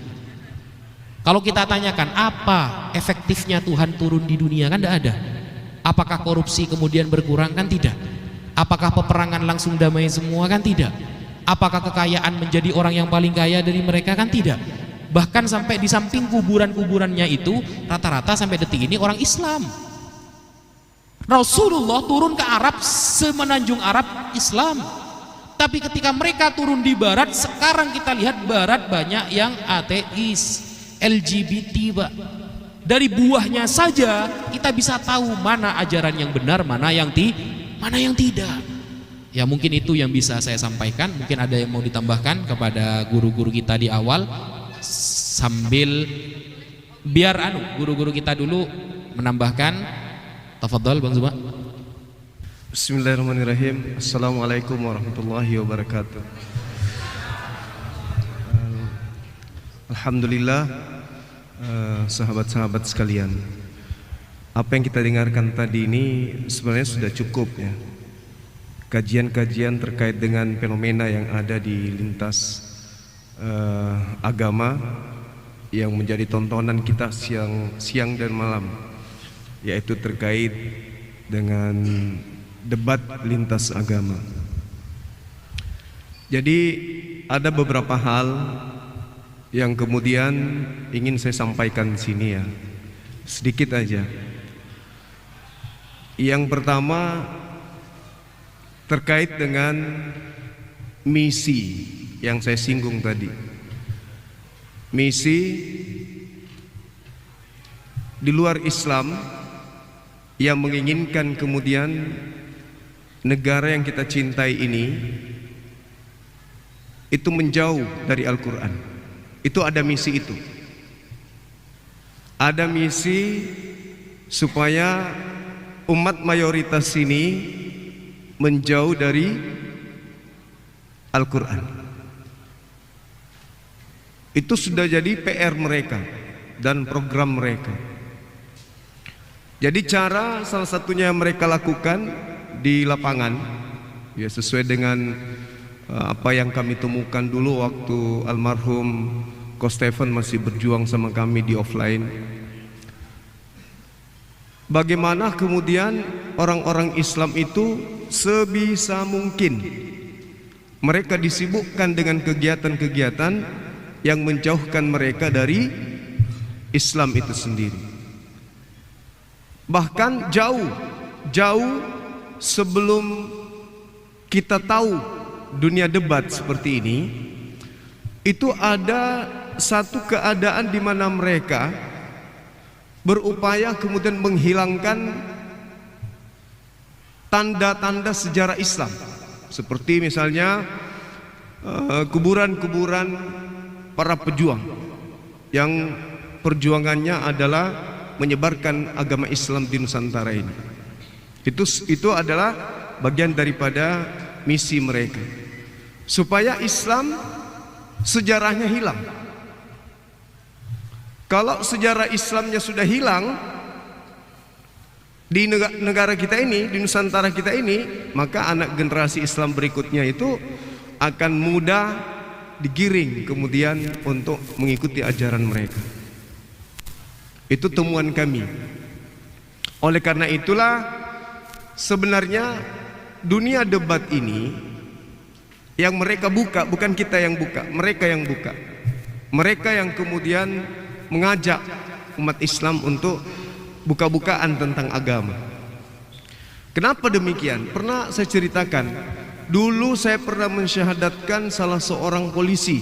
Kalau kita tanyakan apa efektifnya Tuhan turun di dunia, kan tidak ada. Apakah korupsi kemudian berkurang? Kan tidak. Apakah peperangan langsung damai semua? Kan tidak. Apakah kekayaan menjadi orang yang paling kaya dari mereka? Kan tidak. Bahkan sampai di samping kuburan-kuburannya itu rata-rata sampai detik ini orang Islam. Rasulullah turun ke Arab, semenanjung Arab Islam. Tapi ketika mereka turun di barat, sekarang kita lihat barat banyak yang ateis, LGBT, Pak. Dari buahnya saja kita bisa tahu mana ajaran yang benar, mana yang tidak. Ya mungkin itu yang bisa saya sampaikan. Mungkin ada yang mau ditambahkan kepada guru-guru kita di awal, sambil biar guru-guru kita dulu menambahkan. Tafadhol Bang Zuma. Bismillahirrahmanirrahim. Assalamualaikum warahmatullahi wabarakatuh. Alhamdulillah. Sahabat-sahabat sekalian, apa yang kita dengarkan tadi ini sebenarnya sudah cukup ya. Kajian-kajian terkait dengan fenomena yang ada di lintas agama yang menjadi tontonan kita siang dan malam, yaitu terkait dengan debat lintas agama. Jadi ada beberapa hal yang kemudian ingin saya sampaikan di sini ya, sedikit aja. Yang pertama terkait dengan misi yang saya singgung tadi. Misi di luar Islam yang menginginkan kemudian negara yang kita cintai ini itu menjauh dari Al-Quran. Itu ada misi itu. Ada misi supaya umat mayoritas ini menjauh dari Al-Quran. Itu sudah jadi PR mereka dan program mereka. Jadi cara salah satunya yang mereka lakukan di lapangan, ya sesuai dengan apa yang kami temukan dulu waktu almarhum Coach Stephen masih berjuang sama kami di offline. Bagaimana kemudian orang-orang Islam itu sebisa mungkin mereka disibukkan dengan kegiatan-kegiatan yang menjauhkan mereka dari Islam itu sendiri. Bahkan jauh sebelum kita tahu dunia debat seperti ini, itu ada satu keadaan di mana mereka berupaya kemudian menghilangkan tanda-tanda sejarah Islam, seperti misalnya kuburan-kuburan para pejuang yang perjuangannya adalah menyebarkan agama Islam di Nusantara ini. Itu adalah bagian daripada misi mereka, supaya Islam sejarahnya hilang. Kalau sejarah Islamnya sudah hilang di negara kita ini, di Nusantara kita ini, maka anak generasi Islam berikutnya itu akan mudah digiring kemudian untuk mengikuti ajaran mereka. Itu temuan kami. Oleh karena itulah sebenarnya dunia debat ini yang mereka buka, bukan kita yang buka, mereka yang buka. Mereka yang kemudian mengajak umat Islam untuk buka-bukaan tentang agama. Kenapa demikian? Pernah saya ceritakan, dulu saya pernah mensyahadatkan salah seorang polisi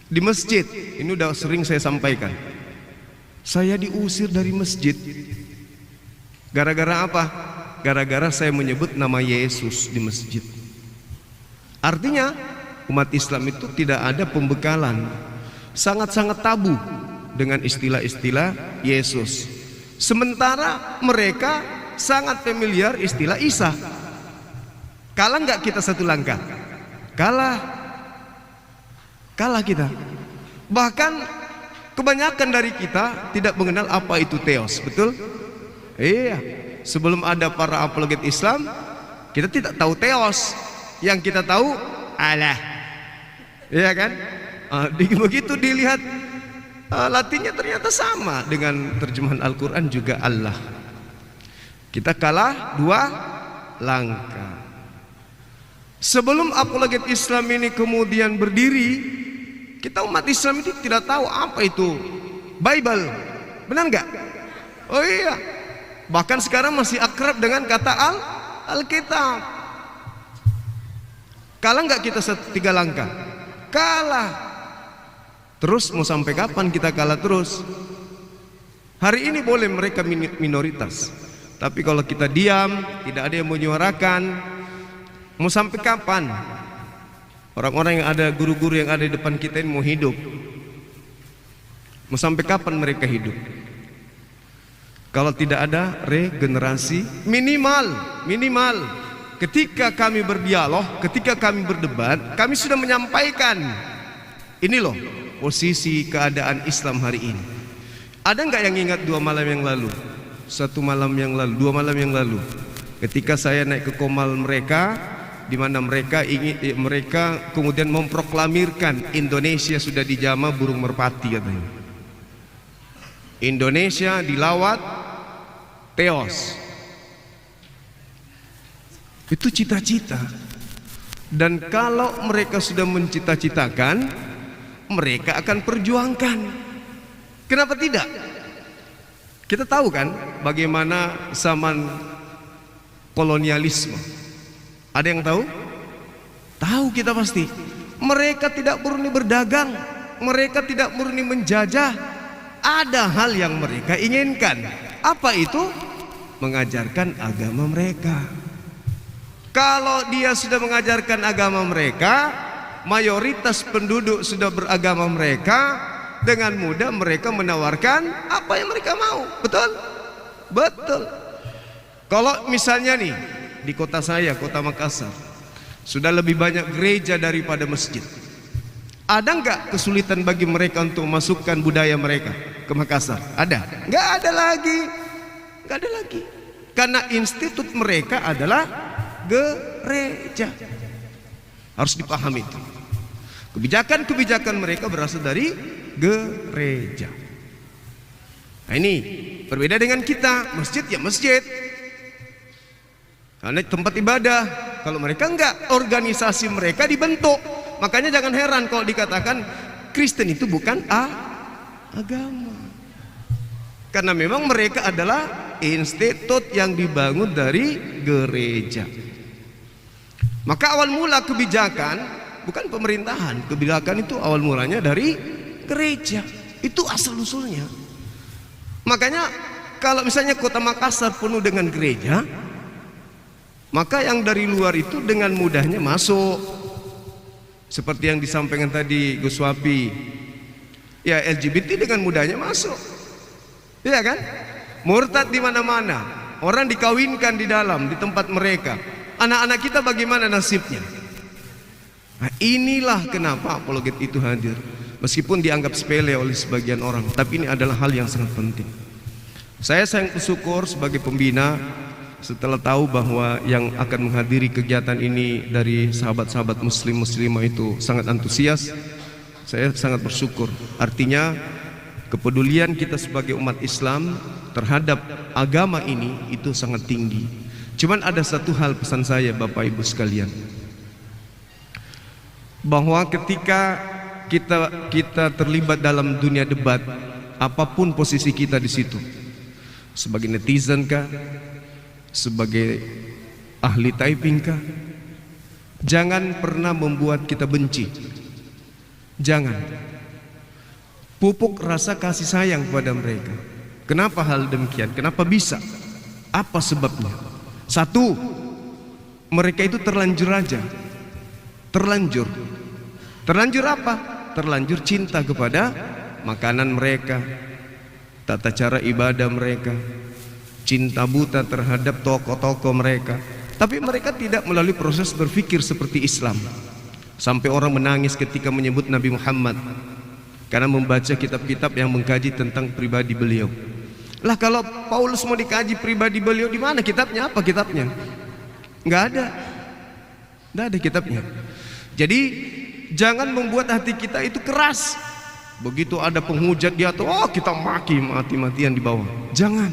di masjid. Ini udah sering saya sampaikan. Saya diusir dari masjid. Gara-gara apa? Gara-gara saya menyebut nama Yesus di masjid. Artinya umat Islam itu tidak ada pembekalan, sangat-sangat tabu dengan istilah-istilah Yesus. Sementara mereka sangat familiar istilah Isa. Kalah nggak kita satu langkah? Kalah kita. Bahkan kebanyakan dari kita tidak mengenal apa itu Theos, betul? Iya. Sebelum ada para apologet Islam, kita tidak tahu Theos. Yang kita tahu Allah. Iya kan? Begitu dilihat Latinnya ternyata sama dengan terjemahan Al-Quran juga Allah. Kita kalah 2 langkah. Sebelum apologet Islam ini kemudian berdiri, kita umat Islam ini tidak tahu apa itu Bible. Benar nggak? Oh iya. Bahkan sekarang masih akrab dengan kata Alkitab. Kalah nggak kita 3 langkah? Kalah. Terus mau sampai kapan kita kalah terus? Hari ini boleh mereka minoritas, tapi kalau kita diam, tidak ada yang menyuarakan, mau sampai kapan? Orang-orang yang ada, guru-guru yang ada di depan kita ini mau hidup? Mau sampai kapan mereka hidup? Kalau tidak ada regenerasi minimal ketika kami berdialog, ketika kami berdebat, kami sudah menyampaikan ini loh posisi keadaan Islam hari ini. Ada nggak yang ingat 2 malam yang lalu, 1 malam yang lalu, 2 malam yang lalu, ketika saya naik ke Komal mereka, di mana mereka kemudian memproklamirkan Indonesia sudah dijamah burung merpati katanya. Indonesia dilawat Theos. Itu cita-cita. Dan kalau mereka sudah mencita-citakan, mereka akan perjuangkan. Kenapa tidak? Kita tahu kan bagaimana zaman kolonialisme. Ada yang tahu? Tahu kita pasti. Mereka tidak murni berdagang, mereka tidak murni menjajah. Ada hal yang mereka inginkan. Apa itu? Mengajarkan agama mereka. Kalau dia sudah mengajarkan agama mereka, mayoritas penduduk sudah beragama mereka, dengan mudah mereka menawarkan apa yang mereka mau. Betul? Betul. Kalau misalnya nih di kota saya, kota Makassar, Sudah lebih banyak gereja daripada masjid. Ada nggak kesulitan bagi mereka untuk memasukkan budaya mereka ke Makassar? Ada? Nggak ada lagi. Nggak ada lagi. Karena institut mereka adalah gereja. Harus dipahami itu. Kebijakan-kebijakan mereka berasal dari gereja. Nah ini berbeda dengan kita. Masjid ya masjid, karena tempat ibadah. Kalau mereka enggak, organisasi mereka dibentuk. Makanya jangan heran kalau dikatakan Kristen itu bukan agama, karena memang mereka adalah institut yang dibangun dari gereja. Maka awal mula kebijakan bukan pemerintahan. Kebijakan itu awal mulanya dari gereja. Itu asal usulnya. Makanya kalau misalnya kota Makassar penuh dengan gereja, maka yang dari luar itu dengan mudahnya masuk. Seperti yang disampaikan tadi Gus Wapi, ya LGBT dengan mudahnya masuk, iya kan? Murtad di mana-mana, orang dikawinkan di dalam, di tempat mereka. Anak-anak kita bagaimana nasibnya? Nah, inilah kenapa apologet itu hadir. Meskipun dianggap sepele oleh sebagian orang, tapi ini adalah hal yang sangat penting. Saya sangat bersyukur sebagai pembina setelah tahu bahwa yang akan menghadiri kegiatan ini dari sahabat-sahabat muslim muslimah itu sangat antusias. Saya sangat bersyukur. Artinya kepedulian kita sebagai umat Islam terhadap agama ini itu sangat tinggi. Cuman ada satu hal pesan saya Bapak Ibu sekalian, bahwa ketika kita terlibat dalam dunia debat, apapun posisi kita di situ, sebagai netizen kah, sebagai ahli typing kah, jangan pernah membuat kita benci. Jangan. Pupuk rasa kasih sayang kepada mereka. Kenapa hal demikian? Kenapa bisa? Apa sebabnya? Satu, mereka itu terlanjur aja. Terlanjur. Terlanjur apa? Terlanjur cinta kepada makanan mereka, tata cara ibadah mereka, cinta buta terhadap tokoh-tokoh mereka. Tapi mereka tidak melalui proses berpikir seperti Islam. Sampai orang menangis ketika menyebut Nabi Muhammad karena membaca kitab-kitab yang mengkaji tentang pribadi beliau. Lah kalau Paulus mau dikaji pribadi beliau, di mana kitabnya? Apa kitabnya? Nggak ada. Nggak ada kitabnya. Jadi jangan membuat hati kita itu keras. Begitu ada penghujat di atas, oh kita mati-matian di bawah. Jangan.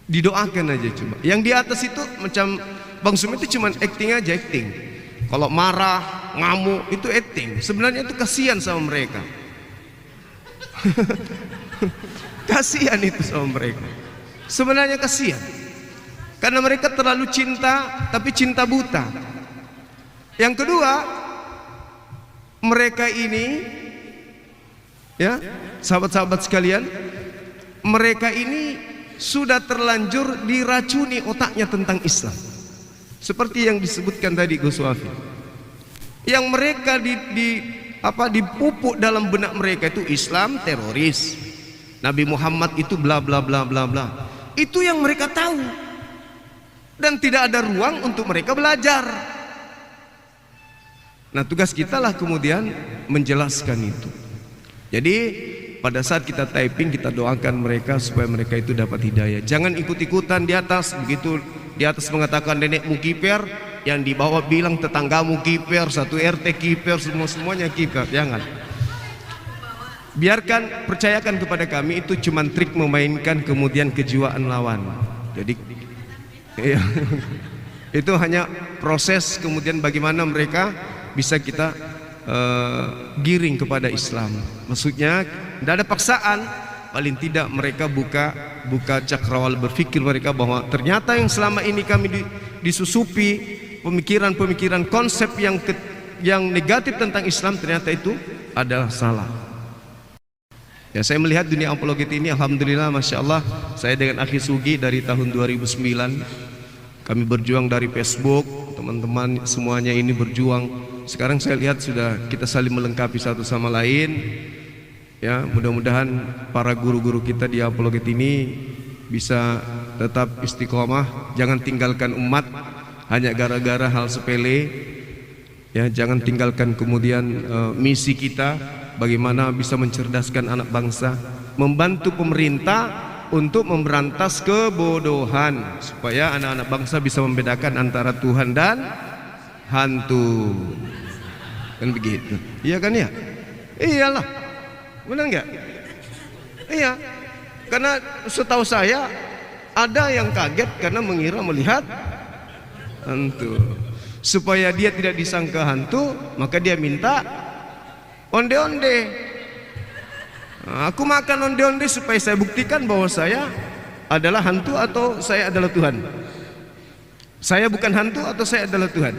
Didoakan aja coba. Yang di atas itu macam Bang Sum itu cuma acting aja, acting. Kalau marah, ngamuk itu acting. Sebenarnya itu kasihan sama mereka. Kasihan itu sama mereka. Sebenarnya kasihan. Karena mereka terlalu cinta, tapi cinta buta. Yang kedua, mereka ini, ya, sahabat-sahabat sekalian, mereka ini sudah terlanjur diracuni otaknya tentang Islam. Seperti yang disebutkan tadi Gus Wafi. Yang mereka dipupuk dalam benak mereka itu Islam teroris, Nabi Muhammad itu bla bla bla bla bla. Itu yang mereka tahu. Dan tidak ada ruang untuk mereka belajar. Nah, tugas kita lah kemudian menjelaskan itu. Jadi pada saat kita typing, kita doakan mereka supaya mereka itu dapat hidayah. Jangan ikut-ikutan di atas. Begitu di atas mengatakan nenekmu kiper, yang di bawah bilang tetanggamu kiper, satu RT kiper, semuanya kiper. Jangan. Biarkan, percayakan kepada kami, itu cuma trik memainkan kemudian kejiwaan lawan. Jadi iya, itu hanya proses kemudian bagaimana mereka bisa kita giring kepada Islam. Maksudnya tidak ada paksaan. Paling tidak mereka buka cakrawala berpikir mereka bahwa ternyata yang selama ini kami disusupi pemikiran-pemikiran konsep yang negatif tentang Islam, ternyata itu adalah salah. Ya, saya melihat dunia apologet ini, alhamdulillah, masya Allah, saya dengan Akhi Sugi dari tahun 2009, kami berjuang dari Facebook, teman-teman semuanya ini berjuang. Sekarang saya lihat sudah kita saling melengkapi satu sama lain. Ya, mudah-mudahan para guru-guru kita di apologet ini bisa tetap istiqomah, jangan tinggalkan umat, hanya gara-gara hal sepele. Ya, jangan tinggalkan kemudian misi kita bagaimana bisa mencerdaskan anak bangsa, membantu pemerintah untuk memberantas kebodohan supaya anak-anak bangsa bisa membedakan antara Tuhan dan hantu. Kan begitu. Iya kan ya? Iyalah. Benar enggak? Iya. Karena setahu saya ada yang kaget karena mengira melihat hantu. Supaya dia tidak disangka hantu, maka dia minta onde-onde. Nah, aku makan onde-onde supaya saya buktikan bahwa saya adalah hantu atau saya adalah Tuhan. Saya bukan hantu atau saya adalah Tuhan.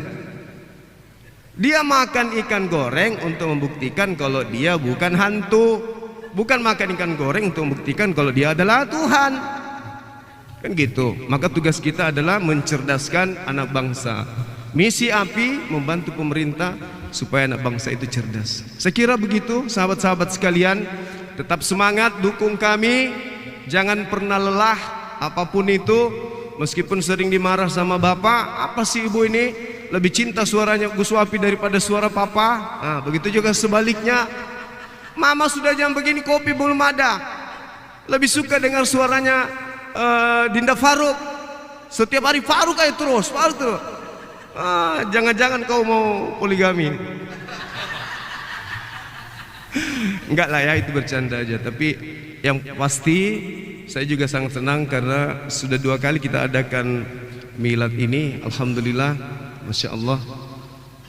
Dia makan ikan goreng untuk membuktikan kalau dia bukan hantu. Bukan makan ikan goreng untuk membuktikan kalau dia adalah Tuhan. Kan gitu. Maka tugas kita adalah mencerdaskan anak bangsa. Misi API membantu pemerintah supaya anak bangsa itu cerdas. Saya kira begitu, sahabat-sahabat sekalian. Tetap semangat, dukung kami. Jangan pernah lelah apapun itu. Meskipun sering dimarah sama bapak, apa sih ibu ini lebih cinta suaranya Gus Wafi daripada suara papa? Nah, begitu juga sebaliknya. Mama sudah jam begini kopi belum ada. Lebih suka dengar suaranya Dinda Faruk. Setiap hari Faruk aja terus, Faruk terus. Jangan-jangan kau mau poligami. Enggak lah ya, itu bercanda aja. Tapi yang pasti saya juga sangat senang karena sudah 2 kali kita adakan milad ini. Alhamdulillah, Masya Allah,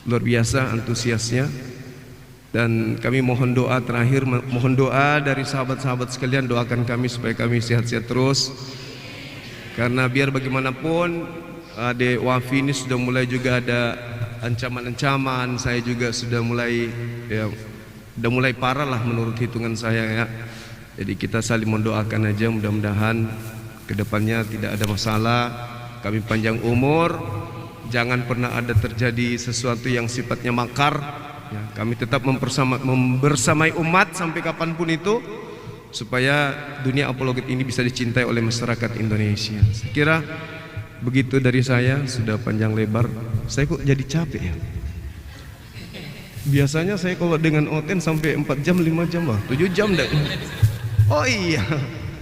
luar biasa antusiasnya. Dan kami mohon doa terakhir, mohon doa dari sahabat-sahabat sekalian, doakan kami supaya kami sehat-sehat terus. Karena biar bagaimanapun Adik Wafi ini sudah mulai juga ada ancaman-ancaman. Saya juga sudah mulai parah lah menurut hitungan saya ya. Jadi kita saling mendoakan aja, mudah-mudahan kedepannya tidak ada masalah. Kami panjang umur, jangan pernah ada terjadi sesuatu yang sifatnya makar ya. Kami tetap membersamai umat sampai kapanpun itu, supaya dunia apologet ini bisa dicintai oleh masyarakat Indonesia. Saya kira begitu dari saya, sudah panjang lebar. Saya kok jadi capek ya. Biasanya saya kalau dengan Oten sampai 4 jam, 5 jam lah, 7 jam dah. Oh iya,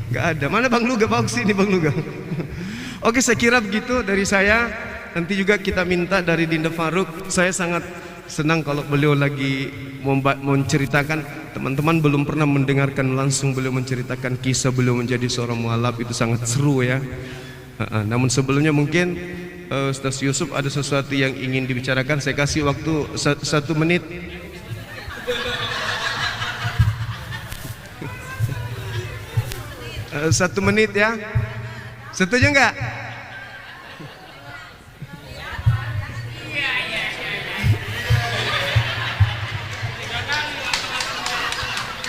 nggak ada. Mana Bang Luga? Bawa sini Bang Luga. Oke, saya kira begitu dari saya. Nanti juga kita minta dari Dinda Faruk. Saya sangat senang kalau beliau lagi menceritakan. Teman-teman belum pernah mendengarkan langsung beliau menceritakan kisah beliau menjadi seorang mualaf. Itu sangat seru ya. Namun sebelumnya mungkin Ustaz Yusuf ada sesuatu yang ingin dibicarakan. Saya kasih waktu 1 menit. Satu menit ya. Setuju enggak?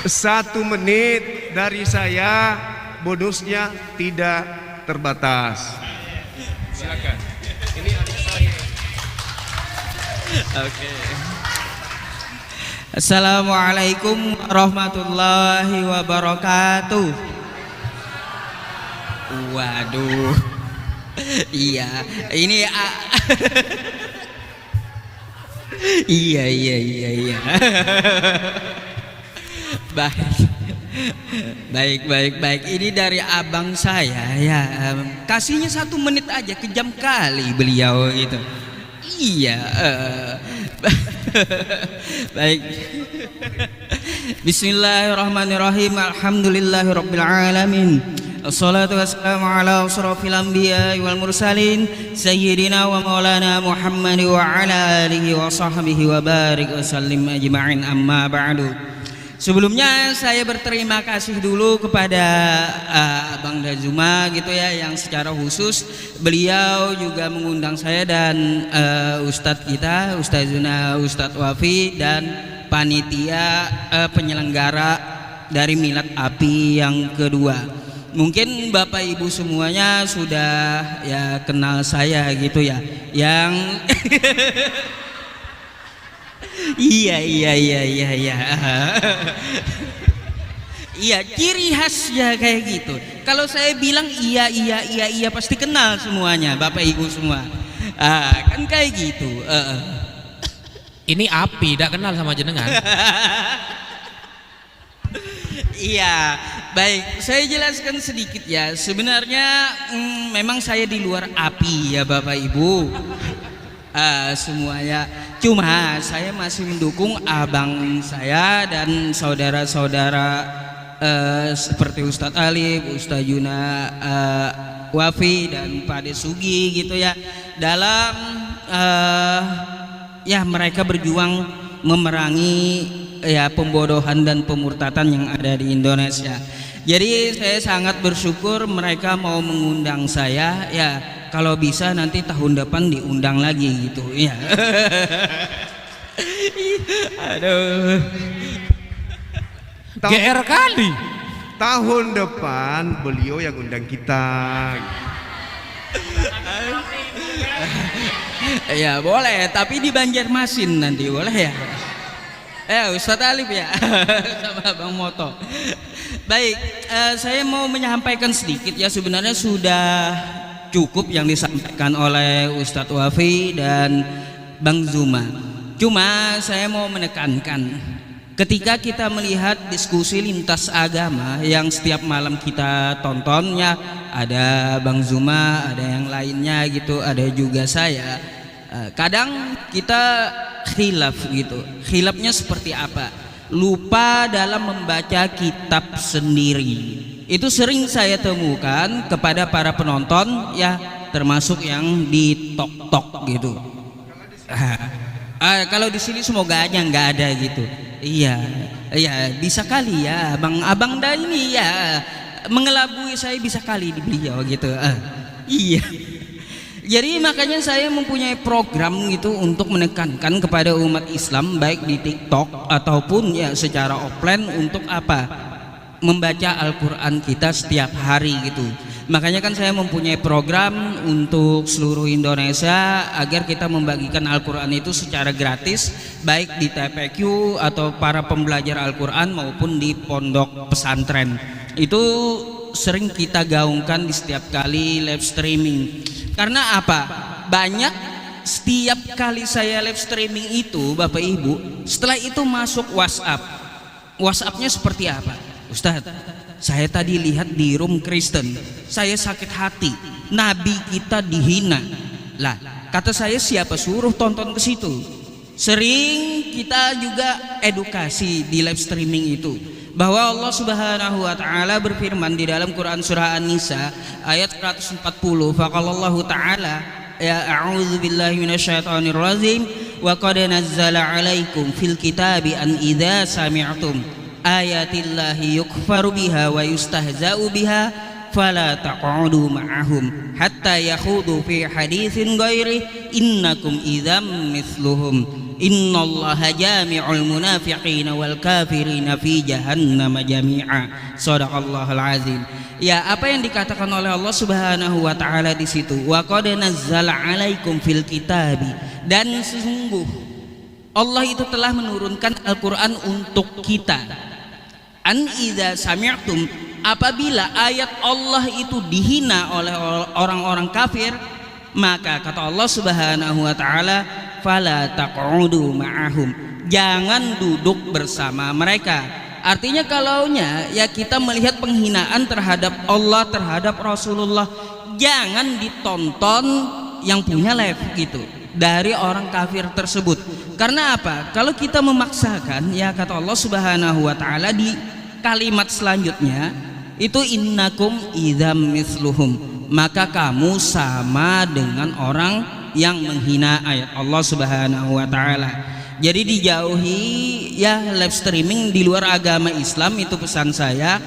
Satu menit dari saya, bonusnya tidak terbatas. Silakan. Ini adik saya. Oke. Assalamualaikum warahmatullahi wabarakatuh. Waduh. Iya, ini iya. Baik. Ini dari abang saya ya. Kasihnya 1 menit aja, kejam kali beliau itu. Iya. Baik. Bismillahirrahmanirrahim. Alhamdulillahirabbil alamin. Assalatu wassalamu ala asrofil anbiya wal mursalin sayyidina wa maulana Muhammad wa ala alihi wa sahbihi wa barik wa sallim ajma'in, amma ba'du. Sebelumnya saya berterima kasih dulu kepada Abang Dazuma gitu ya, yang secara khusus beliau juga mengundang saya dan Ustadz kita, Ustazuna Ustadz Wafi, dan panitia penyelenggara dari milad API yang kedua. Mungkin Bapak Ibu semuanya sudah ya kenal saya gitu ya, yang iya. Iya, ciri khasnya kayak gitu. Kalau saya bilang iya pasti kenal semuanya, Bapak Ibu semua. Kan kayak gitu. Ini api, tidak kenal sama jenengan. Iya, baik. Saya jelaskan sedikit ya. Sebenarnya memang saya di luar api ya Bapak Ibu. Semuanya. Cuma saya masih mendukung abang saya dan saudara-saudara seperti Ustadz Alif, Ustadz Yuna Wafi dan Pak Desugi gitu ya. Dalam ya mereka berjuang memerangi ya pembodohan dan pemurtatan yang ada di Indonesia. Jadi saya sangat bersyukur mereka mau mengundang saya ya, kalau bisa nanti tahun depan diundang lagi gitu ya. Aduh. GR kali. Tahun depan beliau yang undang kita. Ya boleh, tapi di Banjarmasin nanti boleh ya. Ustadz Alif ya sama Bang Moto. Baik, saya mau menyampaikan sedikit ya, sebenarnya sudah cukup yang disampaikan oleh Ustadz Wafi dan Bang Zuma. Cuma saya mau menekankan, ketika kita melihat diskusi lintas agama yang setiap malam kita tontonnya, ada Bang Zuma, ada yang lainnya gitu, ada juga saya. Kadang kita khilaf gitu. Khilafnya seperti apa? Lupa dalam membaca kitab sendiri. Itu sering saya temukan kepada para penonton ya, termasuk yang di tok-tok gitu. Kalau di sini semoga aja nggak ada gitu. Iya, bisa kali ya, abang dah ini ya mengelabui saya bisa kali di beliau gitu. Iya. Jadi makanya saya mempunyai program gitu untuk menekankan kepada umat Islam baik di TikTok ataupun ya secara offline untuk apa? Membaca Al-Quran kita setiap hari gitu. Makanya kan saya mempunyai program untuk seluruh Indonesia agar kita membagikan Al-Quran itu secara gratis, baik di TPQ atau para pembelajar Al-Quran maupun di pondok pesantren. Itu sering kita gaungkan di setiap kali live streaming. Karena apa? Banyak setiap kali saya live streaming itu Bapak Ibu, setelah itu masuk WhatsApp. WhatsAppnya seperti apa? Ustadz, saya tadi lihat di room Kristen, saya sakit hati, Nabi kita dihina. Lah, kata saya siapa suruh tonton ke situ? Sering kita juga edukasi di live streaming itu, bahwa Allah Subhanahu wa taala berfirman di dalam Quran surah An-Nisa ayat 140, faqalallahu taala ya a'udzubillahi minasyaitonir rajim wa qad nazzala 'alaikum fil kitabi an idza sami'tum ayatillahi yukfaru biha wa yustahza'u biha fala taq'udu ma'ahum hatta yakhudu fi haditsin ghairi innakum idzam mithluhum innallaha jami'ul munafiqina wal kafirina fi jahannam jami'a. Shadaqallahul azim. Ya, apa yang dikatakan oleh Allah Subhanahu wa taala di situ, wa qad nazzala 'alaikum fil kitabi, dan sesungguh Allah itu telah menurunkan Al-Qur'an untuk kita. An idza sami'tum, apabila ayat Allah itu dihina oleh orang-orang kafir, maka kata Allah Subhanahu wa taala, fala taq'udu ma'ahum, jangan duduk bersama mereka. Artinya kalaunya ya kita melihat penghinaan terhadap Allah, terhadap Rasulullah, jangan ditonton yang punya live gitu dari orang kafir tersebut. Karena apa? Kalau kita memaksakan, ya kata Allah Subhanahu wa taala di kalimat selanjutnya itu innakum idzam mithluhum, maka kamu sama dengan orang yang menghina ayat Allah Subhanahu wa taala. Jadi dijauhi ya live streaming di luar agama Islam, itu pesan saya,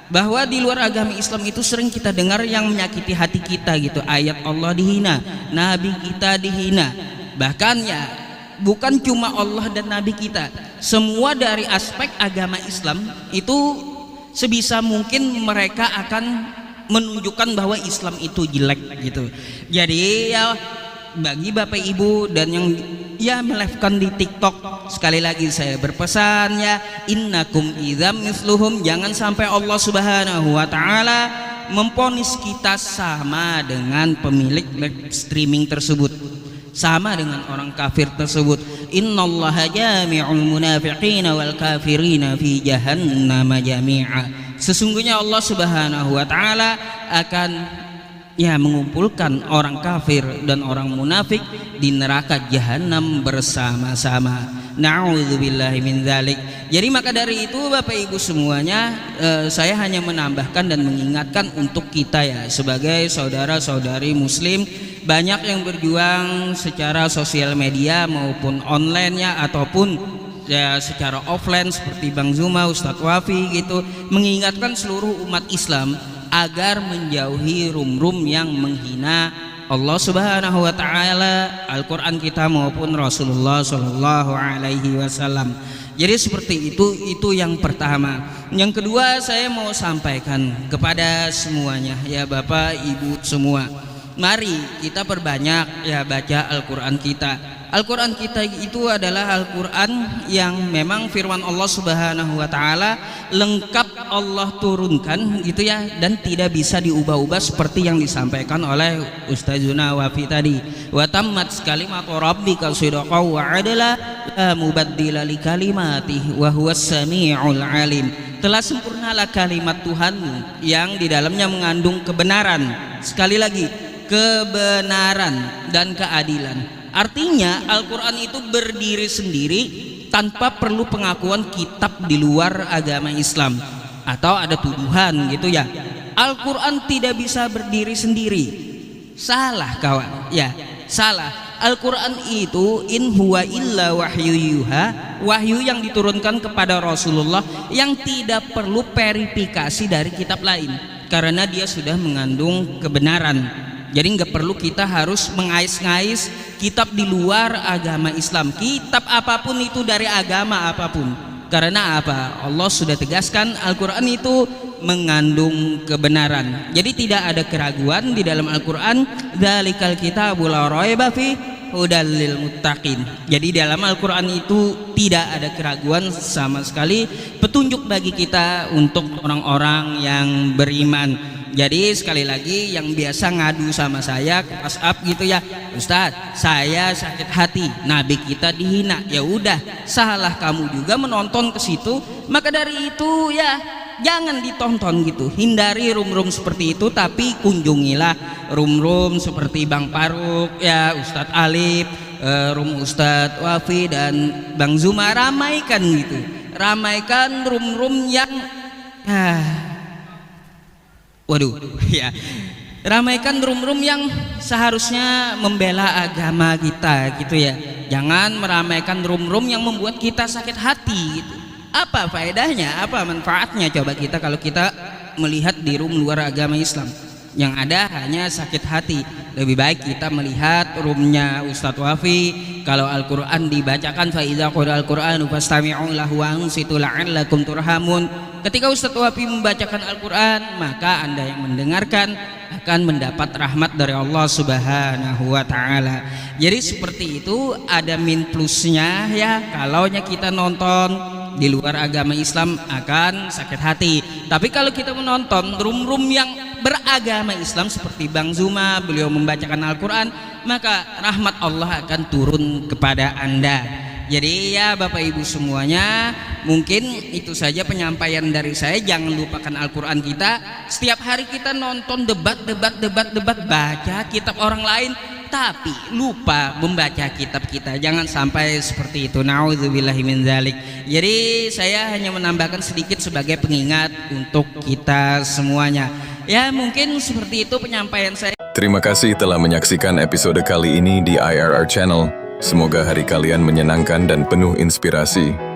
bahwa di luar agama Islam itu sering kita dengar yang menyakiti hati kita gitu. Ayat Allah dihina, Nabi kita dihina. Bahkan ya bukan cuma Allah dan Nabi kita, semua dari aspek agama Islam itu sebisa mungkin mereka akan menunjukkan bahwa Islam itu jelek gitu. Jadi ya bagi Bapak Ibu dan yang ya melive-kan di TikTok, sekali lagi saya berpesan ya, innakum idzam misluhum, jangan sampai Allah Subhanahu wa taala memponis kita sama dengan pemilik live streaming tersebut, sama dengan orang kafir tersebut. Innallaha jami'ul munafiqina wal kafirina fi jahannam jami'a. Sesungguhnya Allah Subhanahu wa taala akan mengumpulkan orang kafir dan orang munafik di neraka jahanam bersama-sama. Na'udzubillahi min dzalik. Jadi maka dari itu Bapak Ibu semuanya, saya hanya menambahkan dan mengingatkan untuk kita ya sebagai saudara-saudari muslim, banyak yang berjuang secara sosial media maupun online-nya ataupun ya secara offline seperti Bang Zuma, Ustadz Wafi gitu, mengingatkan seluruh umat Islam agar menjauhi rum-rum yang menghina Allah Subhanahu wa taala, Al-Qur'an kita maupun Rasulullah sallallahu alaihi wasallam. Jadi seperti itu yang pertama. Yang kedua, saya mau sampaikan kepada semuanya ya Bapak Ibu semua. Mari kita perbanyak ya baca Al-Qur'an kita. Al-Quran kita itu adalah Al-Quran yang memang firman Allah Subhanahu wa taala lengkap Allah turunkan gitu ya, dan tidak bisa diubah-ubah seperti yang disampaikan oleh Ustazuna Wafi tadi. Wa tammat kalimatu rabbika sidqan wa adla la mubaddila li kalimatihi wa huwas samiul alim. Telah sempurnalah kalimat Tuhanmu yang di dalamnya mengandung kebenaran. Sekali lagi, kebenaran dan keadilan. Artinya Al-Quran itu berdiri sendiri tanpa perlu pengakuan kitab di luar agama Islam atau ada tuduhan gitu ya. Al-Quran tidak bisa berdiri sendiri. Salah kawan ya, salah. Al-Quran itu in huwa illa wahyu yuha, wahyu yang diturunkan kepada Rasulullah yang tidak perlu verifikasi dari kitab lain karena dia sudah mengandung kebenaran. Jadi nggak perlu kita harus mengais-ngais kitab di luar agama Islam, kitab apapun itu dari agama apapun. Karena apa? Allah sudah tegaskan Al-Quran itu mengandung kebenaran. Jadi tidak ada keraguan di dalam Al-Quran. Dzalikal kitabul la raiba fi hudal lil muttaqin. Jadi dalam Al-Quran itu tidak ada keraguan sama sekali, petunjuk bagi kita untuk orang-orang yang beriman. Jadi sekali lagi yang biasa ngadu sama saya ke WhatsApp gitu ya, Ustadz saya sakit hati, Nabi kita dihina. Ya udah, salah kamu juga menonton ke situ. Maka dari itu ya jangan ditonton gitu, hindari rum-rum seperti itu, tapi kunjungilah rum-rum seperti Bang Faruk ya, Ustadz Alif, rum Ustadz Wafi dan Bang Zuma. Ramaikan gitu, ramaikan rum-rum yang ramaikan rum-rum yang seharusnya membela agama kita gitu ya. Jangan meramaikan rum-rum yang membuat kita sakit hati gitu. Apa faedahnya, apa manfaatnya coba kita kalau kita melihat di rum luar agama Islam? Yang ada hanya sakit hati. Lebih baik kita melihat rumnya Ustadz Wafi, kalau Al-Quran dibacakan fa idza qura'al Qur'anu fastami'u lahu wa ansitu la'allakum turhamun. Ketika Ustadz Wafi membacakan Al-Quran, maka Anda yang mendengarkan akan mendapat rahmat dari Allah Subhanahu wa taala. Jadi seperti itu, ada min plusnya ya, kalaunya kita nonton di luar agama Islam akan sakit hati. Tapi kalau kita menonton rum-rum yang beragama Islam seperti Bang Zuma, beliau membacakan Al-Quran, maka rahmat Allah akan turun kepada Anda. Jadi ya Bapak Ibu semuanya, mungkin itu saja penyampaian dari saya. Jangan lupakan Al-Quran kita. Setiap hari kita nonton debat, baca kitab orang lain, tapi lupa membaca kitab kita. Jangan sampai seperti itu. Na'udzubillahi min dzalik. Jadi saya hanya menambahkan sedikit sebagai pengingat untuk kita semuanya. Ya mungkin seperti itu penyampaian saya. Terima kasih telah menyaksikan episode kali ini di IRR Channel. Semoga hari kalian menyenangkan dan penuh inspirasi.